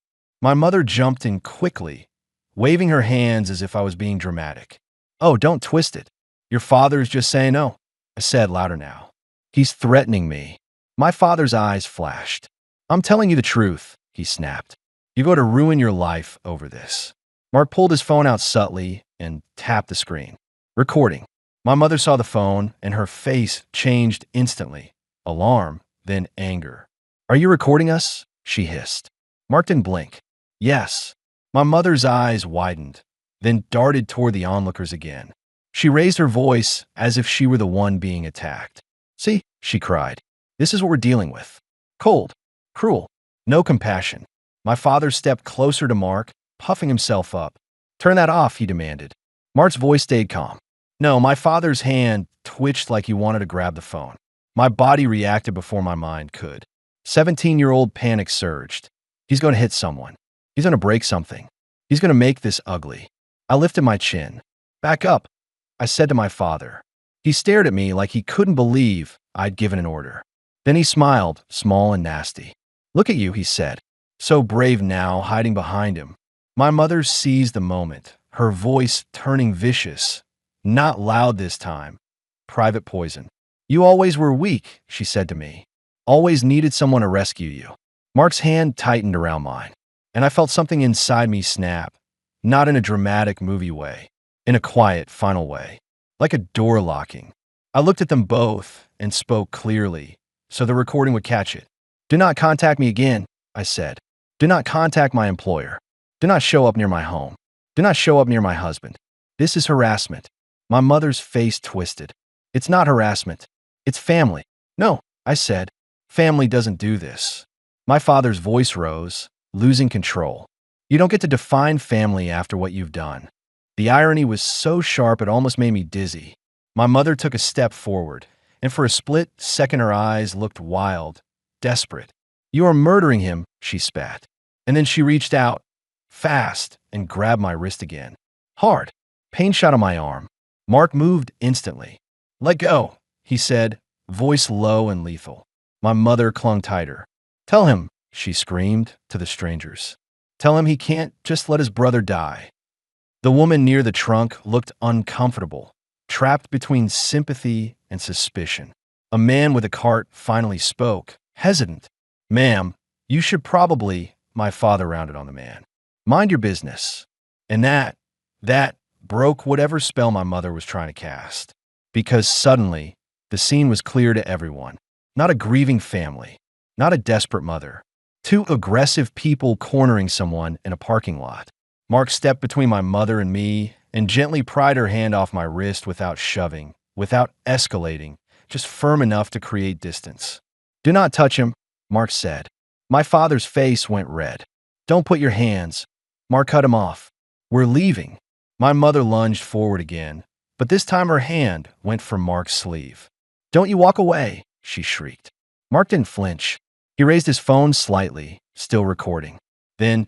Speaker 1: My mother jumped in quickly, waving her hands as if I was being dramatic. Oh, don't twist it. Your father's just saying no, I said louder now. He's threatening me. My father's eyes flashed. I'm telling you the truth, he snapped. You're going to ruin your life over this. Mark pulled his phone out subtly and tapped the screen. Recording. My mother saw the phone and her face changed instantly. Alarm, then anger. Are you recording us? She hissed. Mark didn't blink. Yes. My mother's eyes widened, then darted toward the onlookers again. She raised her voice as if she were the one being attacked. See, she cried. This is what we're dealing with. Cold, cruel, no compassion. My father stepped closer to Mark, puffing himself up. Turn that off, he demanded. Mark's voice stayed calm. No, my father's hand twitched like he wanted to grab the phone. My body reacted before my mind could. 17-year-old panic surged. He's going to hit someone. He's going to break something. He's going to make this ugly. I lifted my chin. Back up, I said to my father. He stared at me like he couldn't believe I'd given an order. Then he smiled, small and nasty. Look at you, he said. So brave now, hiding behind him. My mother seized the moment, her voice turning vicious. Not loud this time. Private poison. You always were weak, she said to me. Always needed someone to rescue you. Mark's hand tightened around mine, and I felt something inside me snap, not in a dramatic movie way, in a quiet, final way, like a door locking. I looked at them both and spoke clearly, so the recording would catch it. Do not contact me again, I said. Do not contact my employer. Do not show up near my home. Do not show up near my husband. This is harassment. My mother's face twisted. It's not harassment. It's family. No, I said. Family doesn't do this. My father's voice rose, losing control. You don't get to define family after what you've done. The irony was so sharp it almost made me dizzy. My mother took a step forward, and for a split second her eyes looked wild, desperate. You are murdering him, she spat. And then she reached out, fast, and grabbed my wrist again. Hard. Pain shot on my arm. Mark moved instantly. Let go, he said, voice low and lethal. My mother clung tighter. Tell him, she screamed to the strangers. Tell him he can't just let his brother die. The woman near the trunk looked uncomfortable, trapped between sympathy and suspicion. A man with a cart finally spoke, hesitant. Ma'am, you should probably, my father rounded on the man. Mind your business. And that broke whatever spell my mother was trying to cast. Because suddenly, the scene was clear to everyone. Not a grieving family, not a desperate mother. Two aggressive people cornering someone in a parking lot. Mark stepped between my mother and me and gently pried her hand off my wrist without shoving, without escalating, just firm enough to create distance. Do not touch him, Mark said. My father's face went red. Don't put your hands. Mark cut him off. We're leaving. My mother lunged forward again, but this time her hand went for Mark's sleeve. Don't you walk away, she shrieked. Mark didn't flinch. He raised his phone slightly, still recording. Then,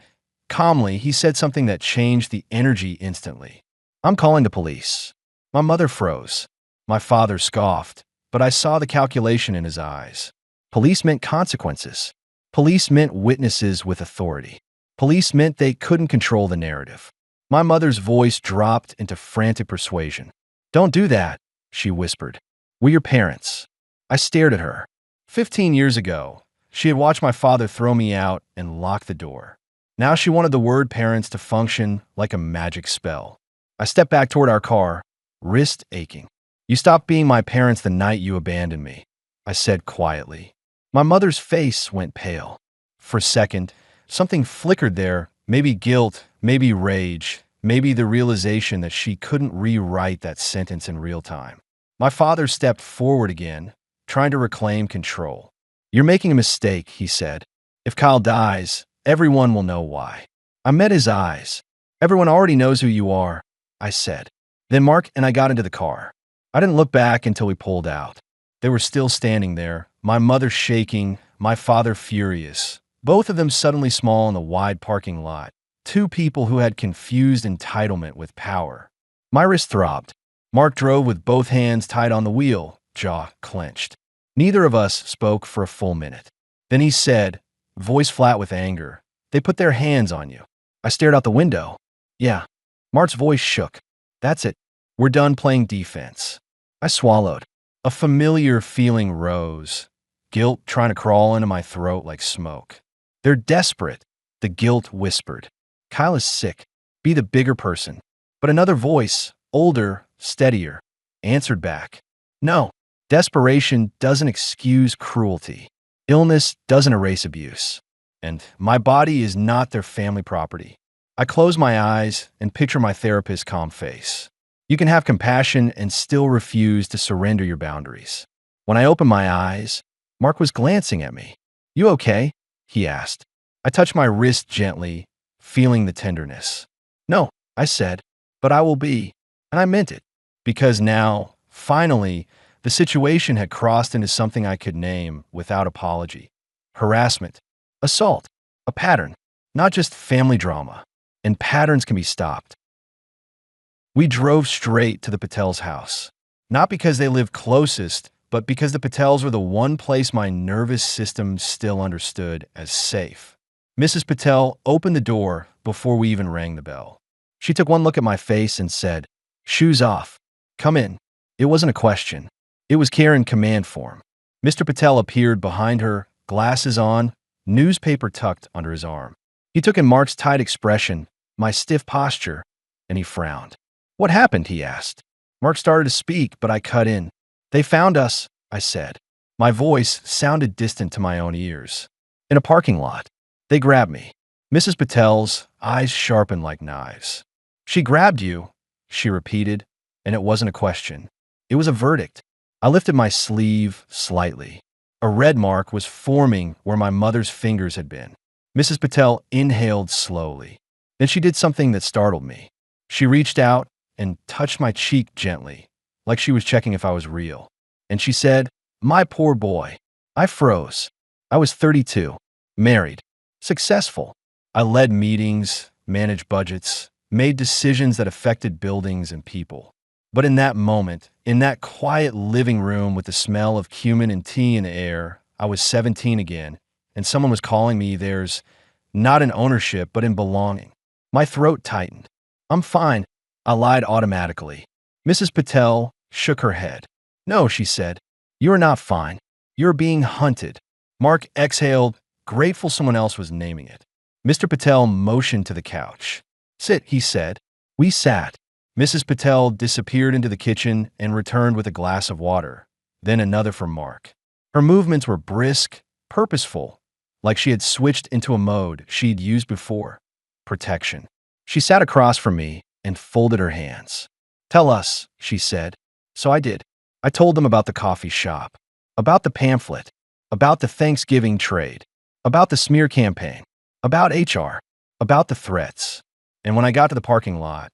Speaker 1: calmly, he said something that changed the energy instantly. I'm calling the police. My mother froze. My father scoffed, but I saw the calculation in his eyes. Police meant consequences. Police meant witnesses with authority. Police meant they couldn't control the narrative. My mother's voice dropped into frantic persuasion. Don't do that, she whispered. We're your parents. I stared at her. 15 years ago, she had watched my father throw me out and lock the door. Now she wanted the word parents to function like a magic spell. I stepped back toward our car, wrist aching. You stopped being my parents the night you abandoned me, I said quietly. My mother's face went pale. For a second, something flickered there, maybe guilt, maybe rage, maybe the realization that she couldn't rewrite that sentence in real time. My father stepped forward again, trying to reclaim control. "You're making a mistake," he said. "If Kyle dies, everyone will know why." I met his eyes. "Everyone already knows who you are," I said. Then Mark and I got into the car. I didn't look back until we pulled out. They were still standing there, my mother shaking, my father furious, both of them suddenly small in the wide parking lot. Two people who had confused entitlement with power. My wrist throbbed. Mark drove with both hands tied on the wheel, jaw clenched. Neither of us spoke for a full minute. Then he said, voice flat with anger, "They put their hands on you." I stared out the window. "Yeah." Mark's voice shook. "That's it. We're done playing defense." I swallowed. A familiar feeling rose. Guilt trying to crawl into my throat like smoke. "They're desperate," the guilt whispered. "Kyle is sick. Be the bigger person." But another voice, older, steadier, answered back. "No, desperation doesn't excuse cruelty. Illness doesn't erase abuse. And my body is not their family property." I close my eyes and picture my therapist's calm face. You can have compassion and still refuse to surrender your boundaries. When I opened my eyes, Mark was glancing at me. "You okay?" he asked. I touched my wrist gently, feeling the tenderness. "No," I said, "but I will be." And I meant it, because now, finally, the situation had crossed into something I could name without apology. Harassment. Assault. A pattern. Not just family drama. And patterns can be stopped. We drove straight to the Patels' house. Not because they lived closest, but because the Patels were the one place my nervous system still understood as safe. Mrs. Patel opened the door before we even rang the bell. She took one look at my face and said, "Shoes off. Come in." It wasn't a question. It was care in command form. Mr. Patel appeared behind her, glasses on, newspaper tucked under his arm. He took in Mark's tight expression, my stiff posture, and he frowned. "What happened?" he asked. Mark started to speak, but I cut in. "They found us," I said. My voice sounded distant to my own ears. "In a parking lot. They grabbed me." Mrs. Patel's eyes sharpened like knives. "She grabbed you," she repeated, and it wasn't a question. It was a verdict. I lifted my sleeve slightly. A red mark was forming where my mother's fingers had been. Mrs. Patel inhaled slowly. Then she did something that startled me. She reached out and touched my cheek gently, like she was checking if I was real. And she said, "My poor boy." I froze. I was 32, married, successful. I led meetings, managed budgets, made decisions that affected buildings and people. But in that moment, in that quiet living room with the smell of cumin and tea in the air, I was 17 again, and someone was calling me theirs, not in ownership, but in belonging. My throat tightened. "I'm fine," I lied automatically. Mrs. Patel shook her head. "No," she said. "You are not fine. You're being hunted." Mark exhaled, grateful someone else was naming it. Mr. Patel motioned to the couch. "Sit," he said. We sat. Mrs. Patel disappeared into the kitchen and returned with a glass of water, then another for Mark. Her movements were brisk, purposeful, like she had switched into a mode she'd used before. Protection. She sat across from me and folded her hands. "Tell us," she said. So I did. I told them about the coffee shop, about the pamphlet, about the Thanksgiving trade, about the smear campaign, about HR, about the threats. And when I got to the parking lot,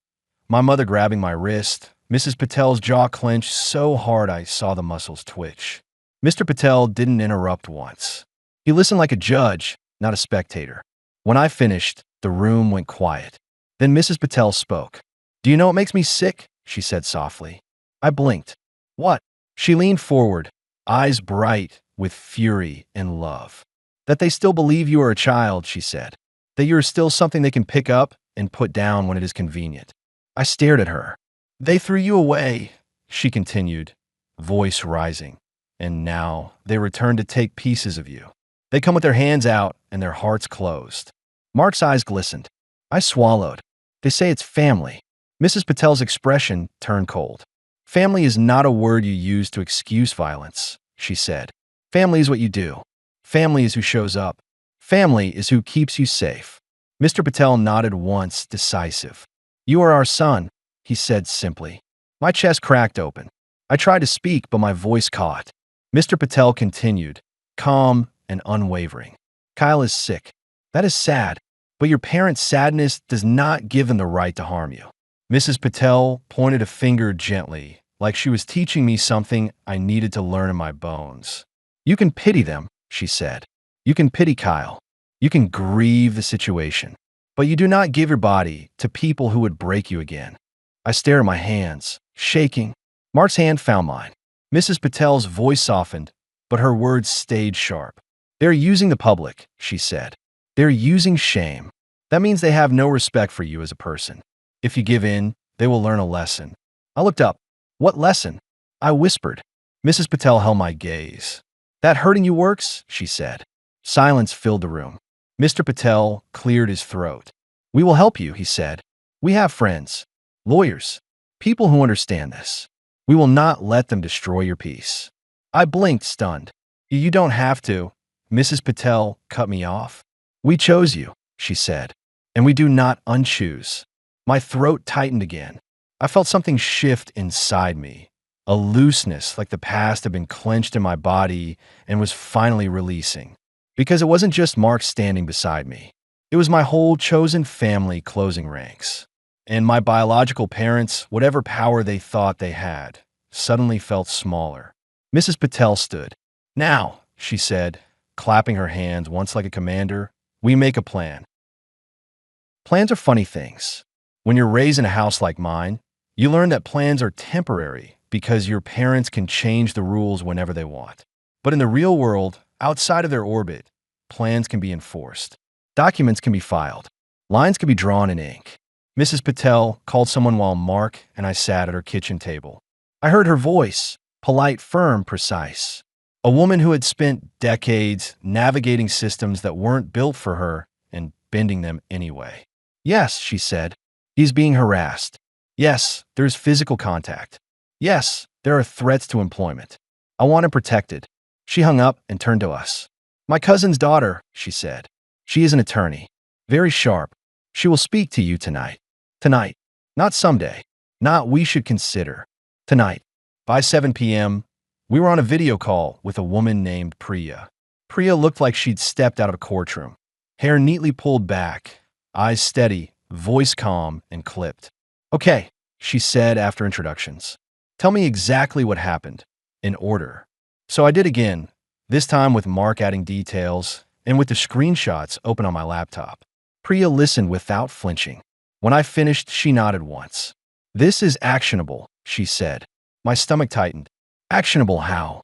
Speaker 1: my mother grabbing my wrist, Mrs. Patel's jaw clenched so hard I saw the muscles twitch. Mr. Patel didn't interrupt once. He listened like a judge, not a spectator. When I finished, the room went quiet. Then Mrs. Patel spoke. "Do you know what makes me sick?" she said softly. I blinked. "What?" She leaned forward, eyes bright with fury and love. "That they still believe you are a child," she said. "That you are still something they can pick up and put down when it is convenient." I stared at her. "They threw you away," she continued, voice rising. "And now they return to take pieces of you. They come with their hands out and their hearts closed." Mark's eyes glistened. I swallowed. "They say it's family." Mrs. Patel's expression turned cold. "Family is not a word you use to excuse violence," she said. "Family is what you do. Family is who shows up. Family is who keeps you safe." Mr. Patel nodded once, decisive. You are our son, he said simply. My chest cracked open. I tried to speak, but my voice caught. Mr. Patel continued, calm and unwavering. Kyle is sick. That is sad, but your parents' sadness does not give them the right to harm you. Mrs. Patel pointed a finger gently, like she was teaching me something I needed to learn in my bones. You can pity them, she said. You can pity Kyle. You can grieve the situation. But you do not give your body to people who would break you again. I stare at my hands, shaking. Mark's hand found mine. Mrs. Patel's voice softened, but her words stayed sharp. They're using the public, she said. They're using shame. That means they have no respect for you as a person. If you give in, they will learn a lesson. I looked up. What lesson? I whispered. Mrs. Patel held my gaze. That hurting you works, she said. Silence filled the room. Mr. Patel cleared his throat. We will help you, he said. We have friends, lawyers, people who understand this. We will not let them destroy your peace. I blinked, stunned. You don't have to. Mrs. Patel cut me off. We chose you, she said, and we do not unchoose. My throat tightened again. I felt something shift inside me, a looseness like the past had been clenched in my body and was finally releasing. Because it wasn't just Mark standing beside me. It was my whole chosen family closing ranks. And my biological parents, whatever power they thought they had, suddenly felt smaller. Mrs. Patel stood. Now, she said, clapping her hands once like a commander, we make a plan. Plans are funny things. When you're raised in a house like mine, you learn that plans are temporary because your parents can change the rules whenever they want. But in the real world, outside of their orbit, plans can be enforced. Documents can be filed. Lines can be drawn in ink. Mrs. Patel called someone while Mark and I sat at her kitchen table. I heard her voice, polite, firm, precise. A woman who had spent decades navigating systems that weren't built for her and bending them anyway. Yes, she said, he's being harassed. Yes, there's physical contact. Yes, there are threats to employment. I want him protected. She hung up and turned to us. My cousin's daughter, she said. She is an attorney. Very sharp. She will speak to you tonight. Tonight. Not someday. Not we should consider. Tonight. By 7 p.m., we were on a video call with a woman named Priya. Priya looked like she'd stepped out of a courtroom. Hair neatly pulled back, eyes steady, voice calm and clipped. Okay, she said after introductions. Tell me exactly what happened, in order. So I did again, this time with Mark adding details and with the screenshots open on my laptop. Priya listened without flinching. When I finished, she nodded once. This is actionable, she said. My stomach tightened. Actionable how?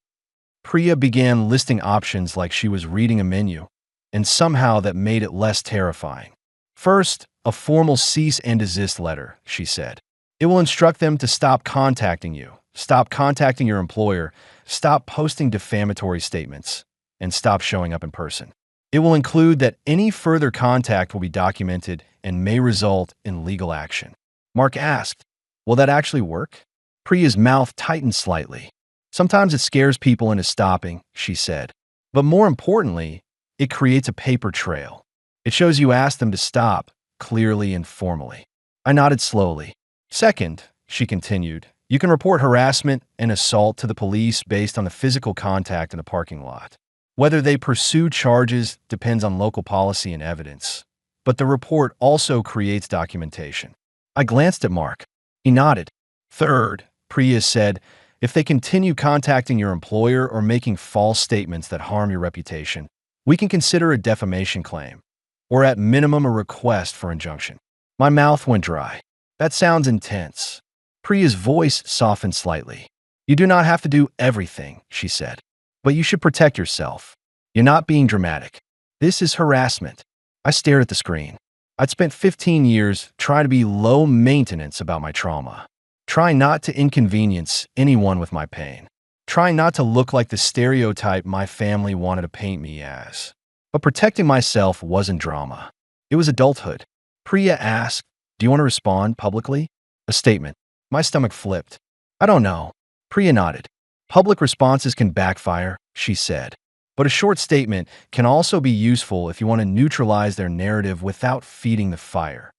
Speaker 1: Priya began listing options like she was reading a menu, and somehow that made it less terrifying. First, a formal cease and desist letter, she said. It will instruct them to stop contacting you, stop contacting your employer, stop posting defamatory statements, and stop showing up in person. It will include that any further contact will be documented and may result in legal action. Mark asked, will that actually work? Priya's mouth tightened slightly. Sometimes it scares people into stopping, she said. But more importantly, it creates a paper trail. It shows you asked them to stop, clearly and formally. I nodded slowly. Second, she continued, you can report harassment and assault to the police based on the physical contact in the parking lot. Whether they pursue charges depends on local policy and evidence. But the report also creates documentation. I glanced at Mark. He nodded. Third, Priya said, if they continue contacting your employer or making false statements that harm your reputation, we can consider a defamation claim, or at minimum a request for injunction. My mouth went dry. That sounds intense. Priya's voice softened slightly. You do not have to do everything, she said, but you should protect yourself. You're not being dramatic. This is harassment. I stared at the screen. I'd spent 15 years trying to be low maintenance about my trauma. Trying not to inconvenience anyone with my pain. Trying not to look like the stereotype my family wanted to paint me as. But protecting myself wasn't drama. It was adulthood. Priya asked, do you want to respond publicly? A statement. My stomach flipped. I don't know. Priya nodded. Public responses can backfire, she said. But a short statement can also be useful if you want to neutralize their narrative without feeding the fire.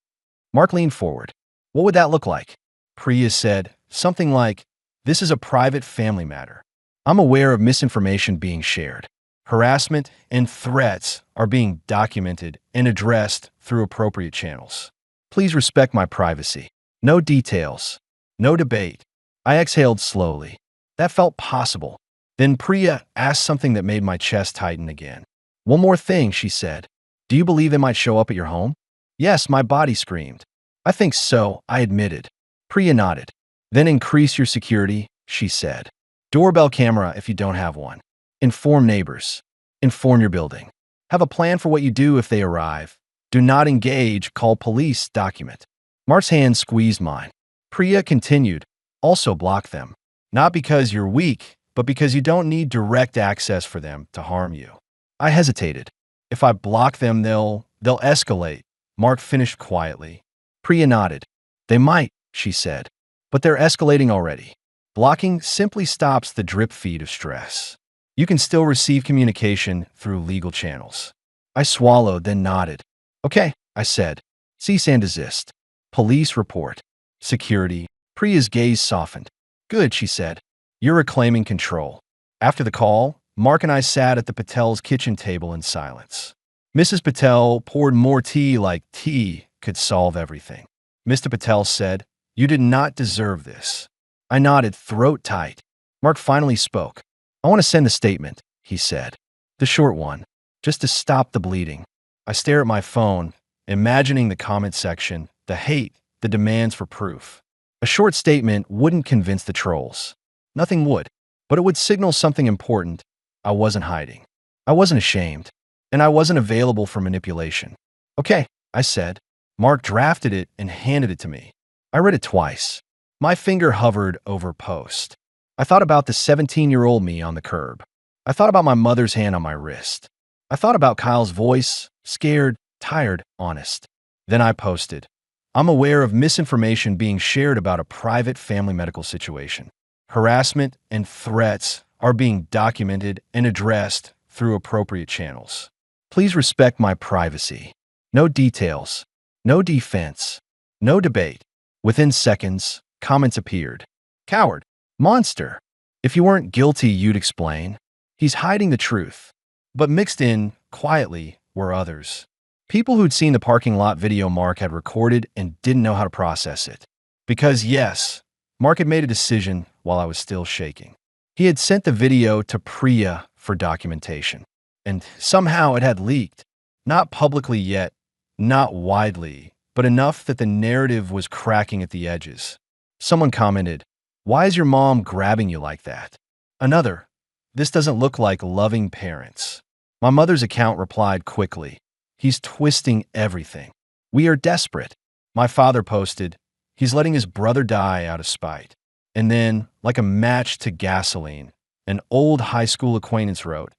Speaker 1: Mark leaned forward. What would that look like? Priya said, something like, "This is a private family matter. I'm aware of misinformation being shared. Harassment and threats are being documented and addressed through appropriate channels. Please respect my privacy. No details. No debate." I exhaled slowly. That felt possible. Then Priya asked something that made my chest tighten again. "One more thing," she said. "Do you believe they might show up at your home?" "Yes," my body screamed. "I think so," I admitted. Priya nodded. "Then increase your security," she said. "Doorbell camera if you don't have one. Inform neighbors. Inform your building. Have a plan for what you do if they arrive. Do not engage, call police, document." Mark's hand squeezed mine. Priya continued, "Also block them. Not because you're weak, but because you don't need direct access for them to harm you." I hesitated. "If I block them, they'll escalate," Mark finished quietly. Priya nodded. "They might," she said, "but they're escalating already. Blocking simply stops the drip feed of stress. You can still receive communication through legal channels." I swallowed, then nodded. "Okay," I said. "Cease and desist. Police report. Security." Priya's gaze softened. "Good," she said. "You're reclaiming control." After the call, Mark and I sat at the Patels' kitchen table in silence. Mrs. Patel poured more tea like tea could solve everything. Mr. Patel said, "You did not deserve this." I nodded, throat tight. Mark finally spoke. "I want to send a statement," he said. "The short one, just to stop the bleeding." I stare at my phone, imagining the comment section, the hate, the demands for proof. A short statement wouldn't convince the trolls. Nothing would, but it would signal something important. I wasn't hiding. I wasn't ashamed, and I wasn't available for manipulation. "Okay," I said. Mark drafted it and handed it to me. I read it twice. My finger hovered over post. I thought about the 17-year-old me on the curb. I thought about my mother's hand on my wrist. I thought about Kyle's voice, scared, tired, honest. Then I posted, "I'm aware of misinformation being shared about a private family medical situation. Harassment and threats are being documented and addressed through appropriate channels. Please respect my privacy. No details. No defense. No debate." Within seconds, comments appeared. "Coward. Monster. If you weren't guilty, you'd explain." "He's hiding the truth." But mixed in, quietly, were others. People who'd seen the parking lot video Mark had recorded and didn't know how to process it. Because yes, Mark had made a decision while I was still shaking. He had sent the video to Priya for documentation. And somehow it had leaked. Not publicly yet, not widely, but enough that the narrative was cracking at the edges. Someone commented, "Why is your mom grabbing you like that?" Another, "This doesn't look like loving parents." My mother's account replied quickly, "He's twisting everything. We are desperate." My father posted, "He's letting his brother die out of spite." And then, like a match to gasoline, an old high school acquaintance wrote,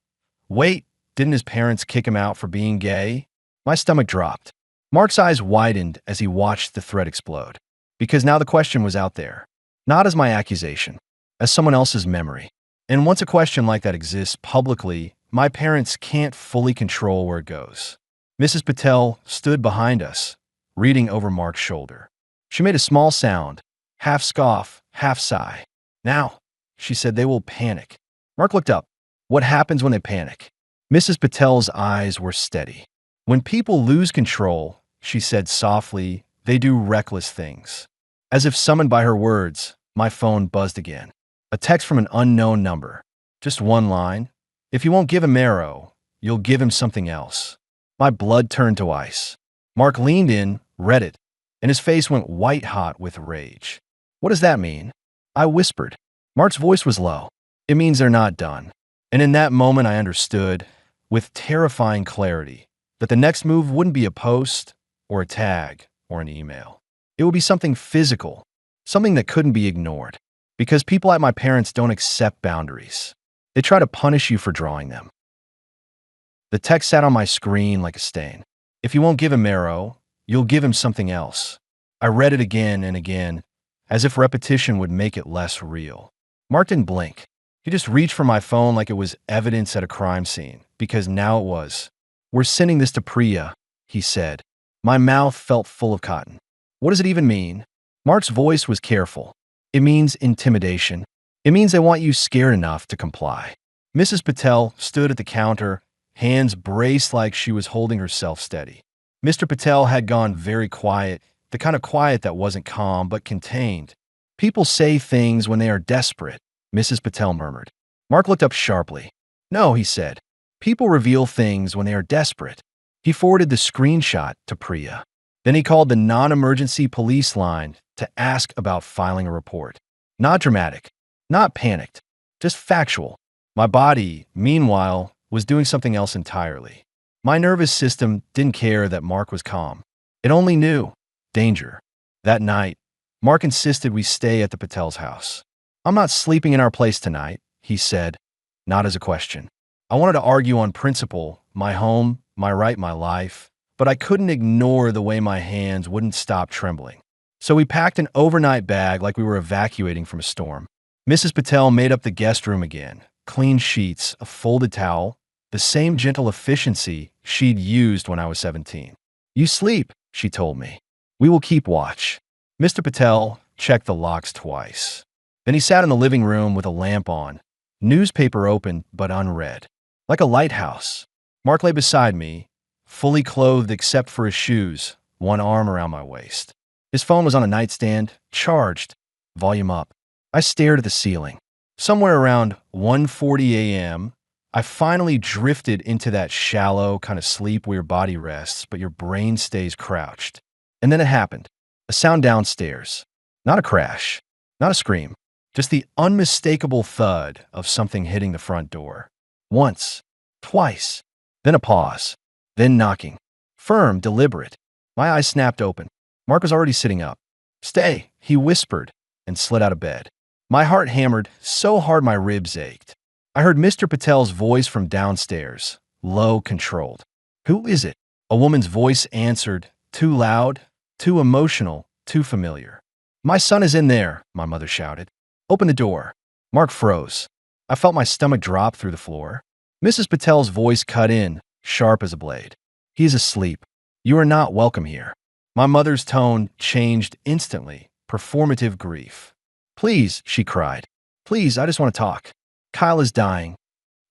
Speaker 1: "Wait, didn't his parents kick him out for being gay?" My stomach dropped. Mark's eyes widened as he watched the thread explode. Because now the question was out there. Not as my accusation, as someone else's memory. And once a question like that exists publicly, my parents can't fully control where it goes. Mrs. Patel stood behind us, reading over Mark's shoulder. She made a small sound, half scoff, half sigh. "Now," she said, "they will panic." Mark looked up. "What happens when they panic?" Mrs. Patel's eyes were steady. "When people lose control," she said softly, "they do reckless things." As if summoned by her words, my phone buzzed again. A text from an unknown number. Just one line. "If you won't give him Marrow, you'll give him something else." My blood turned to ice. Mark leaned in, read it, and his face went white-hot with rage. "What does that mean?" I whispered. Mark's voice was low. "It means they're not done." And in that moment I understood, with terrifying clarity, that the next move wouldn't be a post, or a tag, or an email. It would be something physical, something that couldn't be ignored. Because people like my parents don't accept boundaries. They try to punish you for drawing them. The text sat on my screen like a stain. "If you won't give him Marrow, you'll give him something else." I read it again and again, as if repetition would make it less real. Mark didn't blink. He just reached for my phone like it was evidence at a crime scene, because now it was. "We're sending this to Priya," he said. My mouth felt full of cotton. "What does it even mean?" Mark's voice was careful. It means intimidation. It means they want you scared enough to comply. Mrs. Patel stood at the counter, hands braced like she was holding herself steady. Mr. Patel had gone very quiet, the kind of quiet that wasn't calm but contained. People say things when they are desperate, Mrs. Patel murmured. Mark looked up sharply. No, he said. People reveal things when they are desperate. He forwarded the screenshot to Priya. Then he called the non-emergency police line to ask about filing a report. Not dramatic, not panicked, just factual. My body, meanwhile, was doing something else entirely. My nervous system didn't care that Mark was calm. It only knew danger. That night, Mark insisted we stay at the Patel's house. I'm not sleeping in our place tonight, he said, not as a question. I wanted to argue on principle, my home, my right, my life, but I couldn't ignore the way my hands wouldn't stop trembling. So we packed an overnight bag like we were evacuating from a storm. Mrs. Patel made up the guest room again. Clean sheets, a folded towel, the same gentle efficiency she'd used when I was 17. You sleep, she told me. We will keep watch. Mr. Patel checked the locks twice. Then he sat in the living room with a lamp on, newspaper open but unread. Like a lighthouse. Mark lay beside me, fully clothed except for his shoes, one arm around my waist. His phone was on a nightstand, charged, volume up. I stared at the ceiling. Somewhere around 1:40 a.m., I finally drifted into that shallow kind of sleep where your body rests, but your brain stays crouched. And then it happened. A sound downstairs. Not a crash. Not a scream. Just the unmistakable thud of something hitting the front door. Once. Twice. Then a pause. Then knocking. Firm, deliberate. My eyes snapped open. Mark was already sitting up. Stay, he whispered, and slid out of bed. My heart hammered so hard my ribs ached. I heard Mr. Patel's voice from downstairs, low, controlled. Who is it? A woman's voice answered, too loud, too emotional, too familiar. My son is in there, my mother shouted. Open the door. Mark froze. I felt my stomach drop through the floor. Mrs. Patel's voice cut in, sharp as a blade. He is asleep. You are not welcome here. My mother's tone changed instantly, performative grief. Please, she cried. Please, I just want to talk. Kyle is dying.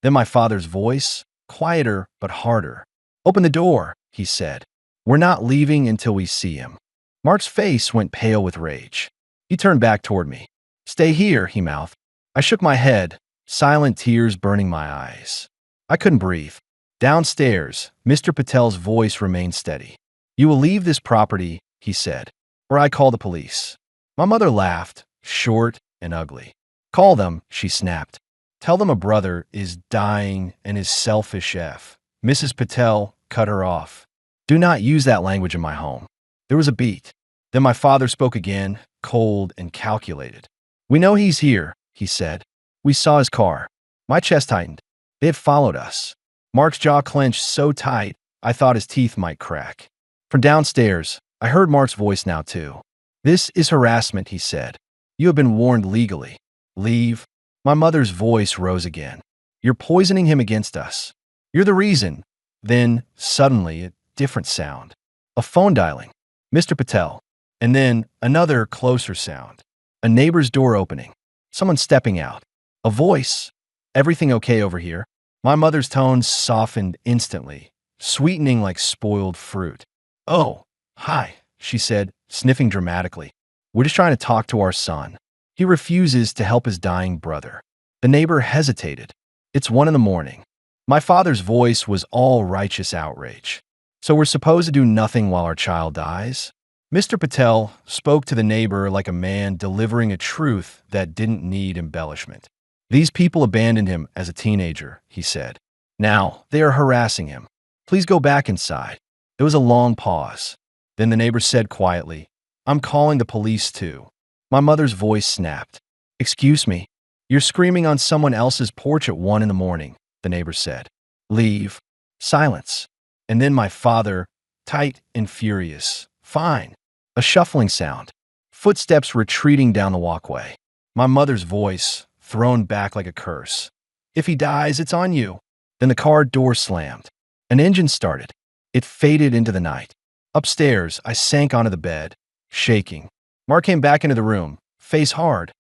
Speaker 1: Then my father's voice, quieter but harder. Open the door, he said. We're not leaving until we see him. Mark's face went pale with rage. He turned back toward me. Stay here, he mouthed. I shook my head, silent tears burning my eyes. I couldn't breathe. Downstairs, Mr. Patel's voice remained steady. You will leave this property, he said, or I call the police. My mother laughed, short and ugly. Call them, she snapped. Tell them a brother is dying and is selfish F. Mrs. Patel cut her off. Do not use that language in my home. There was a beat. Then my father spoke again, cold and calculated. We know he's here, he said. We saw his car. My chest tightened. They had followed us. Mark's jaw clenched so tight, I thought his teeth might crack. From downstairs, I heard Mark's voice now too. This is harassment, he said. You have been warned legally. Leave. My mother's voice rose again. You're poisoning him against us. You're the reason. Then, suddenly, a different sound. A phone dialing. Mr. Patel. And then another closer sound. A neighbor's door opening. Someone stepping out. A voice. Everything okay over here? My mother's tones softened instantly, sweetening like spoiled fruit. Oh, hi, she said, sniffing dramatically. We're just trying to talk to our son. He refuses to help his dying brother. The neighbor hesitated. It's 1 a.m. My father's voice was all righteous outrage. So we're supposed to do nothing while our child dies? Mr. Patel spoke to the neighbor like a man delivering a truth that didn't need embellishment. These people abandoned him as a teenager, he said. Now they are harassing him. Please go back inside. There was a long pause. Then the neighbor said quietly, I'm calling the police too. My mother's voice snapped. Excuse me. You're screaming on someone else's porch at 1 a.m, the neighbor said. Leave. Silence. And then my father, tight and furious. Fine. A shuffling sound. Footsteps retreating down the walkway. My mother's voice, thrown back like a curse. If he dies, it's on you. Then the car door slammed. An engine started. It faded into the night. Upstairs, I sank onto the bed, shaking. Mark came back into the room, face hard,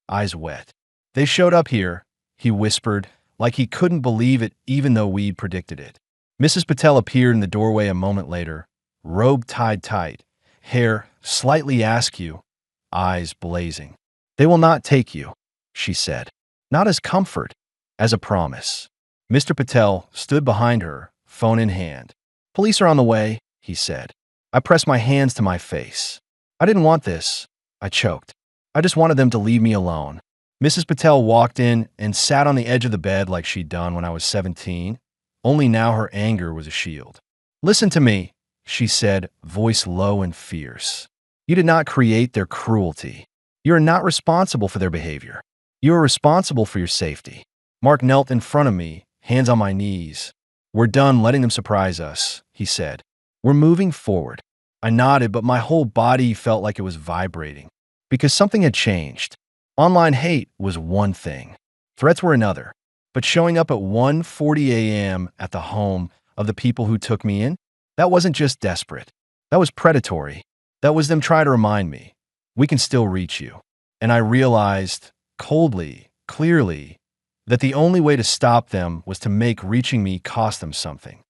Speaker 1: eyes wet. They showed up here, he whispered, like he couldn't believe it even though we'd predicted it. Mrs. Patel appeared in the doorway a moment later, robe tied tight, hair slightly askew, eyes blazing. They will not take you, she said. Not as comfort, as a promise. Mr. Patel stood behind her, phone in hand. Police are on the way, he said. I pressed my hands to my face. I didn't want this. I choked. I just wanted them to leave me alone. Mrs. Patel walked in and sat on the edge of the bed like she'd done when I was 17, only now her anger was a shield. Listen to me, she said, voice low and fierce. You did not create their cruelty. You are not responsible for their behavior. You are responsible for your safety. Mark knelt in front of me, hands on my knees. We're done letting them surprise us, he said. We're moving forward. I nodded, but my whole body felt like it was vibrating. Because something had changed. Online hate was one thing. Threats were another. But showing up at 1:40 a.m. at the home of the people who took me in, that wasn't just desperate. That was predatory. That was them trying to remind me, we can still reach you. And I realized, coldly, clearly, that the only way to stop them was to make reaching me cost them something.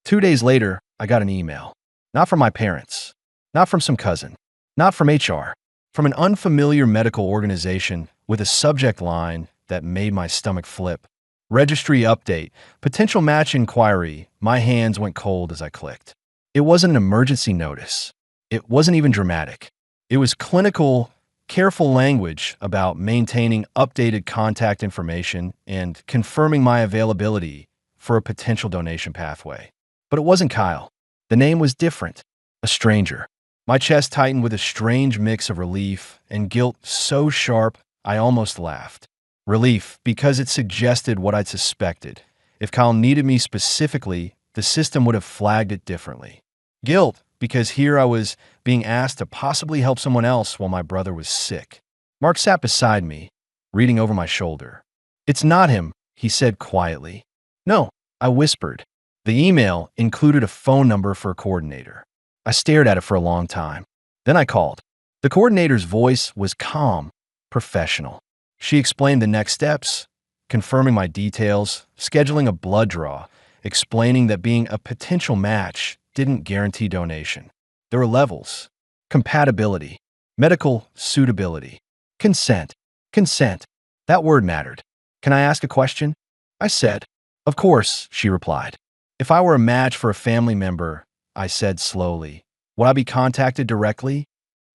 Speaker 1: 2 days later, I got an email. Not from my parents. Not from some cousin. Not from HR. From an unfamiliar medical organization with a subject line that made my stomach flip. Registry update. Potential match inquiry. My hands went cold as I clicked. It wasn't an emergency notice. It wasn't even dramatic. It was clinical, careful language about maintaining updated contact information and confirming my availability for a potential donation pathway. But it wasn't Kyle. The name was different. A stranger. My chest tightened with a strange mix of relief and guilt so sharp I almost laughed. Relief because it suggested what I'd suspected. If Kyle needed me specifically, the system would have flagged it differently. Guilt because here I was being asked to possibly help someone else while my brother was sick. Mark sat beside me, reading over my shoulder. It's not him, he said quietly. No, I whispered. The email included a phone number for a coordinator. I stared at it for a long time. Then I called. The coordinator's voice was calm, professional. She explained the next steps, confirming my details, scheduling a blood draw, explaining that being a potential match didn't guarantee donation. There were levels. Compatibility. Medical suitability. Consent. Consent. That word mattered. Can I ask a question? I said. Of course, she replied. If I were a match for a family member, I said slowly, would I be contacted directly?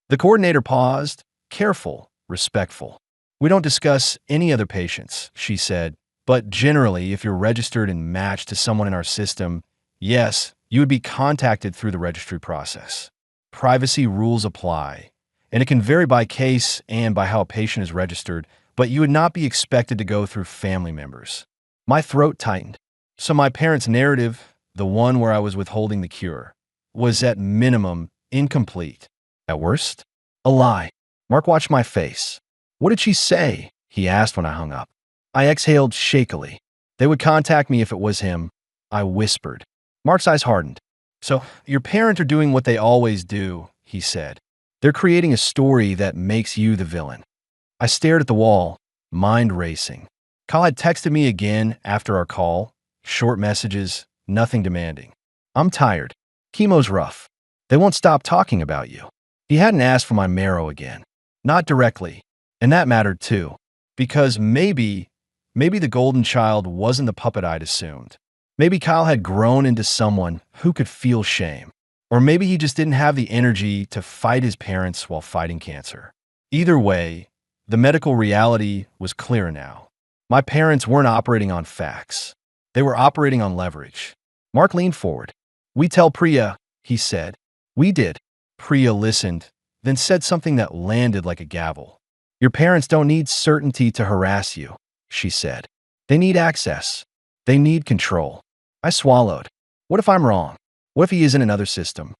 Speaker 1: The coordinator paused, careful, respectful. We don't discuss any other patients, she said, but generally, if you're registered and matched to someone in our system, yes, you would be contacted through the registry process. Privacy rules apply, and it can vary by case and by how a patient is registered, but you would not be expected to go through family members. My throat tightened. So my parents' narrative, the one where I was withholding the cure, was at minimum incomplete. At worst, a lie. Mark watched my face. What did she say? He asked when I hung up. I exhaled shakily. They would contact me if it was him. I whispered. Mark's eyes hardened. So, your parents are doing what they always do, he said. They're creating a story that makes you the villain. I stared at the wall, mind racing. Kyle had texted me again after our call. Short messages, nothing demanding. I'm tired. Chemo's rough. They won't stop talking about you. He hadn't asked for my marrow again. Not directly. And that mattered too. Because maybe the golden child wasn't the puppet I'd assumed. Maybe Kyle had grown into someone who could feel shame. Or maybe he just didn't have the energy to fight his parents while fighting cancer. Either way, the medical reality was clear now. My parents weren't operating on facts. They were operating on leverage. Mark leaned forward. We tell Priya, he said. We did. Priya listened, then said something that landed like a gavel. Your parents don't need certainty to harass you, she said. They need access. They need control. I swallowed. What if I'm wrong? What if he is in another system?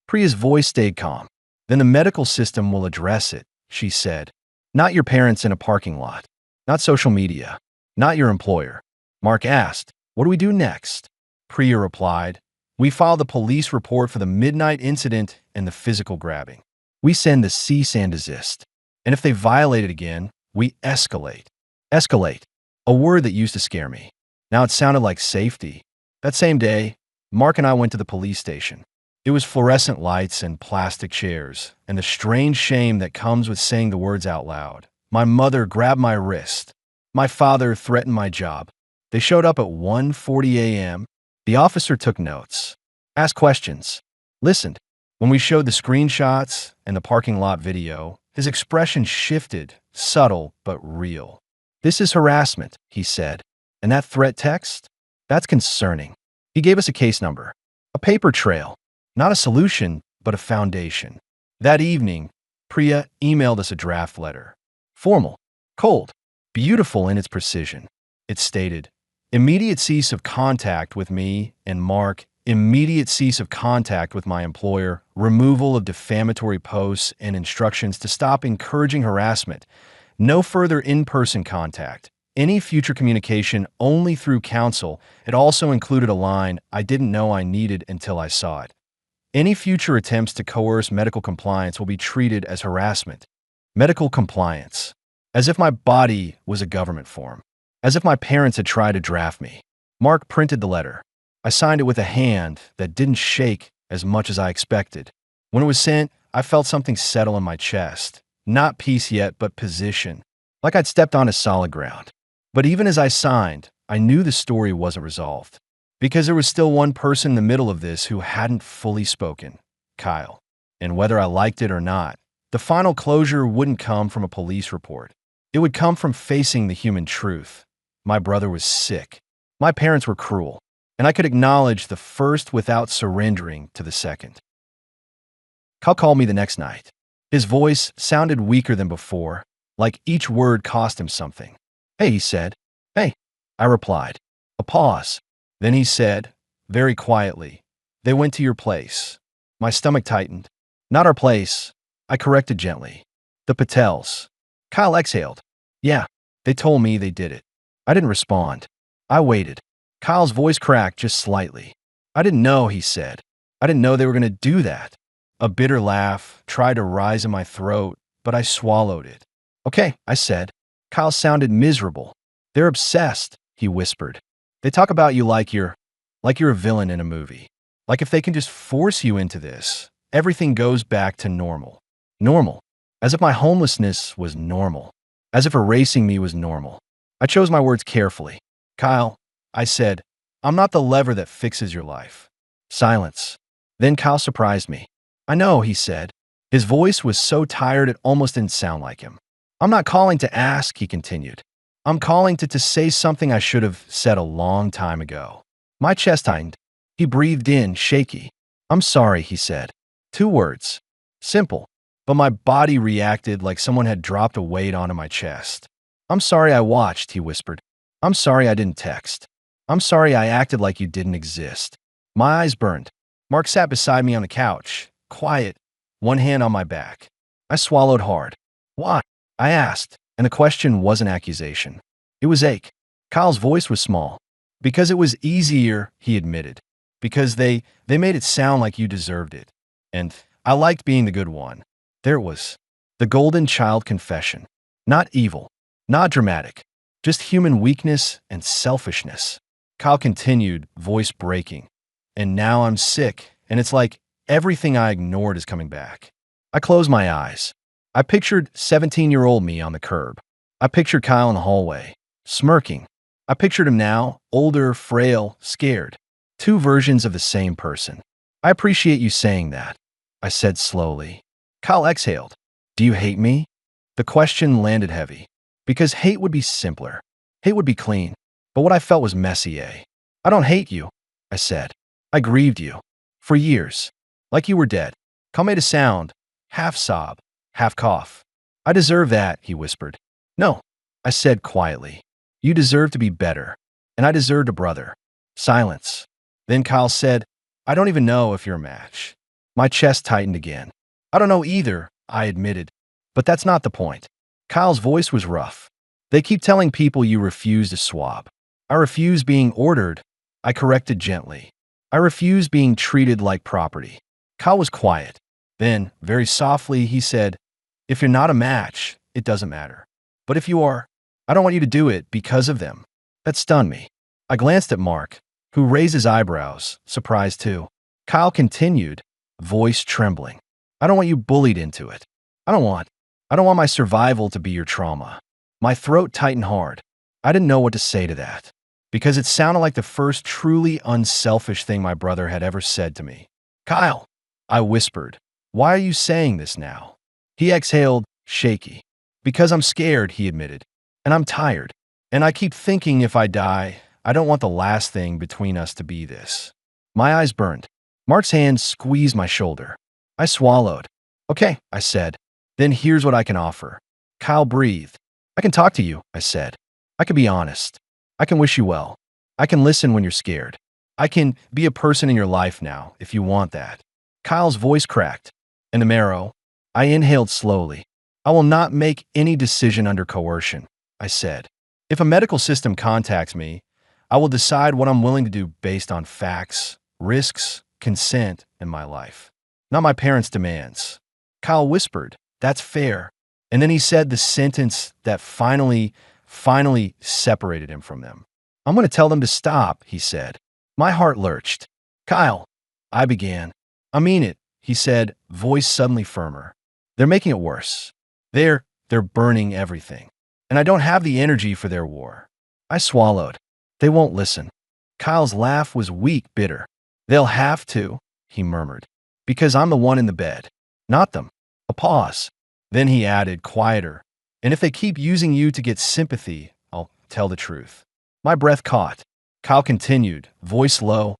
Speaker 1: Priya's voice stayed calm. Then the medical system will address it, she said. Not your parents in a parking lot. Not social media. Not your employer. Mark asked, what do we do next? Priya replied, we filed a police report for the midnight incident and the physical grabbing. We send the cease and desist. And if they violate it again, we escalate. Escalate. A word that used to scare me. Now it sounded like safety. That same day, Mark and I went to the police station. It was fluorescent lights and plastic chairs, and the strange shame that comes with saying the words out loud. My mother grabbed my wrist. My father threatened my job. They showed up at 1:40 a.m. The officer took notes, asked questions, listened. When we showed the screenshots and the parking lot video, his expression shifted, subtle but real. "This is harassment," he said. "And that threat text? That's concerning." He gave us a case number, a paper trail, not a solution, but a foundation. That evening, Priya emailed us a draft letter. Formal, cold, beautiful in its precision. It stated, "Immediate cease of contact with me and Mark, immediate cease of contact with my employer, removal of defamatory posts and instructions to stop encouraging harassment, no further in-person contact, any future communication only through counsel." It also included a line I didn't know I needed until I saw it. "Any future attempts to coerce medical compliance will be treated as harassment." Medical compliance. As if my body was a government form. As if my parents had tried to draft me. Mark printed the letter. I signed it with a hand that didn't shake as much as I expected. When it was sent, I felt something settle in my chest. Not peace yet, but position. Like I'd stepped onto solid ground. But even as I signed, I knew the story wasn't resolved. Because there was still one person in the middle of this who hadn't fully spoken. Kyle. And whether I liked it or not, the final closure wouldn't come from a police report. It would come from facing the human truth. My brother was sick. My parents were cruel. And I could acknowledge the first without surrendering to the second. Kyle called me the next night. His voice sounded weaker than before, like each word cost him something. "Hey," he said. "Hey," I replied. A pause. Then he said, very quietly, "They went to your place." My stomach tightened. "Not our place," I corrected gently. "The Patels." Kyle exhaled. "Yeah, they told me they did it." I didn't respond. I waited. Kyle's voice cracked just slightly. "I didn't know," he said. "I didn't know they were going to do that." A bitter laugh tried to rise in my throat, but I swallowed it. "Okay," I said. Kyle sounded miserable. "They're obsessed," he whispered. "They talk about you like you're a villain in a movie. Like if they can just force you into this, everything goes back to normal. Normal. As if my homelessness was normal. As if erasing me was normal." I chose my words carefully. "Kyle," I said, "I'm not the lever that fixes your life." Silence. Then Kyle surprised me. "I know," he said. His voice was so tired it almost didn't sound like him. "I'm not calling to ask," he continued. "I'm calling to say something I should have said a long time ago." My chest tightened. He breathed in, shaky. "I'm sorry," he said. 2 words. Simple. But my body reacted like someone had dropped a weight onto my chest. "I'm sorry I watched," he whispered. "I'm sorry I didn't text. I'm sorry I acted like you didn't exist." My eyes burned. Mark sat beside me on the couch, quiet, one hand on my back. I swallowed hard. "Why?" I asked, and the question wasn't accusation. It was ache. Kyle's voice was small. "Because it was easier," he admitted. "Because they made it sound like you deserved it. And I liked being the good one." There it was. The golden child confession. Not evil. Not dramatic. Just human weakness and selfishness. Kyle continued, voice breaking. "And now I'm sick, and it's like everything I ignored is coming back." I closed my eyes. I pictured 17-year-old me on the curb. I pictured Kyle in the hallway, smirking. I pictured him now, older, frail, scared. 2 versions of the same person. "I appreciate you saying that," I said slowly. Kyle exhaled. "Do you hate me?" The question landed heavy. Because hate would be simpler. Hate would be clean. But what I felt was messy, eh? "I don't hate you," I said. "I grieved you. For years. Like you were dead." Kyle made a sound, half sob, half cough. "I deserve that," he whispered. "No," I said quietly. "You deserve to be better. And I deserved a brother." Silence. Then Kyle said, "I don't even know if you're a match." My chest tightened again. "I don't know either," I admitted. "But that's not the point." Kyle's voice was rough. "They keep telling people you refuse to swap." "I refuse being ordered," I corrected gently. "I refuse being treated like property." Kyle was quiet. Then, very softly, he said, "If you're not a match, it doesn't matter. But if you are, I don't want you to do it because of them." That stunned me. I glanced at Mark, who raised his eyebrows, surprised too. Kyle continued, voice trembling. "I don't want you bullied into it. I don't want my survival to be your trauma." My throat tightened hard. I didn't know what to say to that, because it sounded like the first truly unselfish thing my brother had ever said to me. "Kyle," I whispered, "why are you saying this now?" He exhaled, shaky. "Because I'm scared," he admitted. "And I'm tired. And I keep thinking if I die, I don't want the last thing between us to be this." My eyes burned. Mark's hand squeezed my shoulder. I swallowed. "Okay," I said. "Then here's what I can offer." Kyle breathed. "I can talk to you," I said. "I can be honest. I can wish you well. I can listen when you're scared. I can be a person in your life now, if you want that." Kyle's voice cracked. "In the Marrow," I inhaled slowly. "I will not make any decision under coercion," I said. "If a medical system contacts me, I will decide what I'm willing to do based on facts, risks, consent, and my life. Not my parents' demands." Kyle whispered, "That's fair." And then he said the sentence that finally separated him from them. "I'm going to tell them to stop," he said. My heart lurched. "Kyle," I began. "I mean it," he said, voice suddenly firmer. "They're making it worse. They're burning everything. And I don't have the energy for their war." I swallowed. "They won't listen." Kyle's laugh was weak, bitter. "They'll have to," he murmured, "because I'm the one in the bed, not them." A pause. Then he added, quieter, "And if they keep using you to get sympathy, I'll tell the truth." My breath caught. Kyle continued, voice low,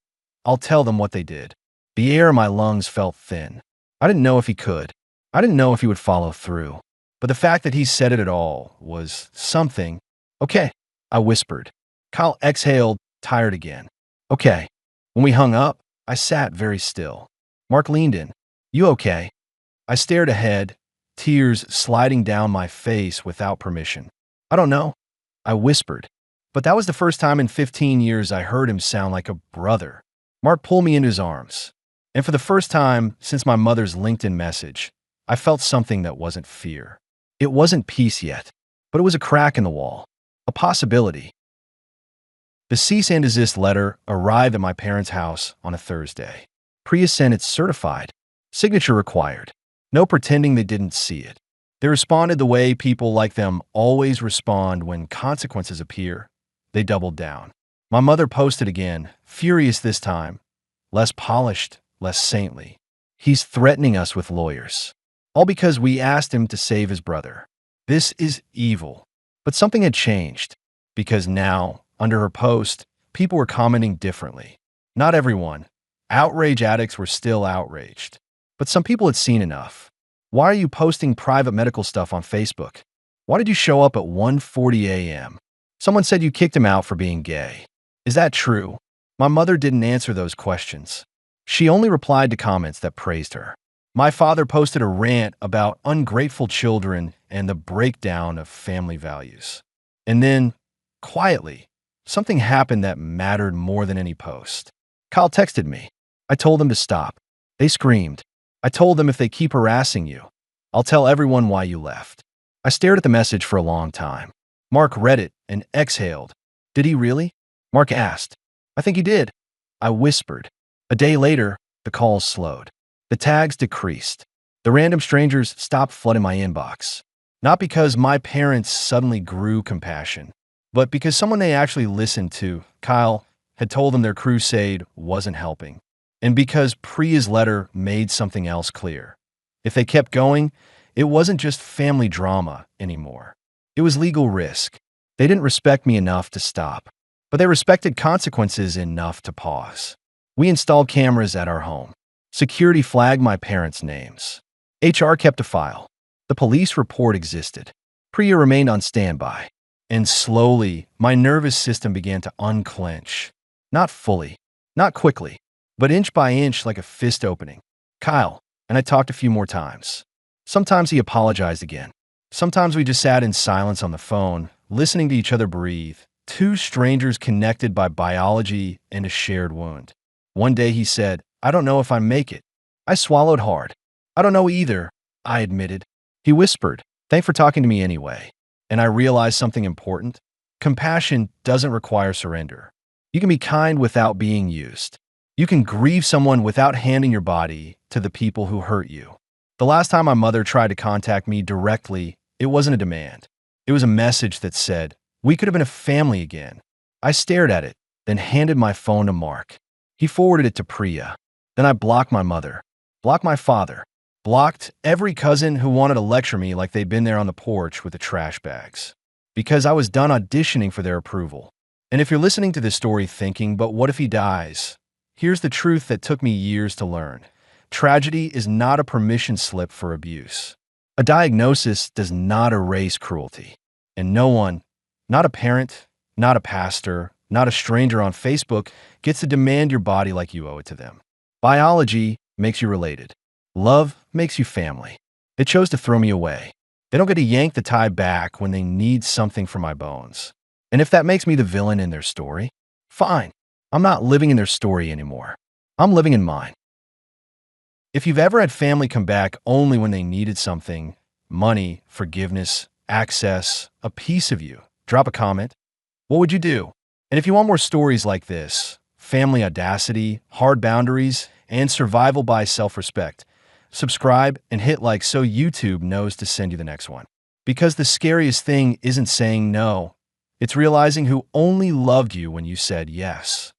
Speaker 1: "I'll tell them what they did." The air in my lungs felt thin. I didn't know if he could. I didn't know if he would follow through. But the fact that he said it at all was something. "Okay," I whispered. Kyle exhaled, tired again. "Okay." When we hung up, I sat very still. Mark leaned in. "You okay?" I stared ahead, tears sliding down my face without permission. "I don't know," I whispered. But that was the first time in 15 years I heard him sound like a brother. Mark pulled me into his arms. And for the first time since my mother's LinkedIn message, I felt something that wasn't fear. It wasn't peace yet, but it was a crack in the wall. A possibility. The cease and desist letter arrived at my parents' house on a Thursday. Priya sent it certified. Signature required. No pretending they didn't see it. They responded the way people like them always respond when consequences appear. They doubled down. My mother posted again, furious this time. Less polished, less saintly. "He's threatening us with lawyers. All because we asked him to save his brother. This is evil." But something had changed. Because now, under her post, people were commenting differently. Not everyone. Outrage addicts were still outraged. But some people had seen enough. "Why are you posting private medical stuff on Facebook? Why did you show up at 1:40 a.m.? Someone said you kicked him out for being gay. Is that true?" My mother didn't answer those questions. She only replied to comments that praised her. My father posted a rant about ungrateful children and the breakdown of family values. And then, quietly, something happened that mattered more than any post. Kyle texted me. I told them to stop. They screamed. I told them if they keep harassing you, I'll tell everyone why you left. I stared at the message for a long time. Mark read it and exhaled. "Did he really?" Mark asked. "I think he did." I whispered. A day later, the calls slowed. The tags decreased. The random strangers stopped flooding my inbox. Not because my parents suddenly grew compassion, but because someone they actually listened to, Kyle, had told them their crusade wasn't helping. And because Priya's letter made something else clear. If they kept going, it wasn't just family drama anymore. It was legal risk. They didn't respect me enough to stop, but they respected consequences enough to pause. We installed cameras at our home. Security flagged my parents' names. HR kept a file. The police report existed. Priya remained on standby. And slowly, my nervous system began to unclench. Not fully, not quickly, but inch by inch like a fist opening. Kyle, and I talked a few more times. Sometimes he apologized again. Sometimes we just sat in silence on the phone, listening to each other breathe. Two strangers connected by biology and a shared wound. One day he said, "I don't know if I make it." I swallowed hard. I don't know either, I admitted. He whispered, "Thanks for talking to me anyway." And I realized something important. Compassion doesn't require surrender. You can be kind without being used. You can grieve someone without handing your body to the people who hurt you. The last time my mother tried to contact me directly, it wasn't a demand. It was a message that said, "We could have been a family again." I stared at it, then handed my phone to Mark. He forwarded it to Priya. Then I blocked my mother, blocked my father, blocked every cousin who wanted to lecture me like they'd been there on the porch with the trash bags. Because I was done auditioning for their approval. And if you're listening to this story thinking, "But what if he dies?" Here's the truth that took me years to learn. Tragedy is not a permission slip for abuse. A diagnosis does not erase cruelty. And no one, not a parent, not a pastor, not a stranger on Facebook, gets to demand your body like you owe it to them. Biology makes you related. Love makes you family. They chose to throw me away. They don't get to yank the tie back when they need something for my bones. And if that makes me the villain in their story, fine. I'm not living in their story anymore. I'm living in mine. If you've ever had family come back only when they needed something, money, forgiveness, access, a piece of you, drop a comment. What would you do? And if you want more stories like this, family audacity, hard boundaries, and survival by self-respect, subscribe and hit like so YouTube knows to send you the next one. Because the scariest thing isn't saying no, it's realizing who only loved you when you said yes.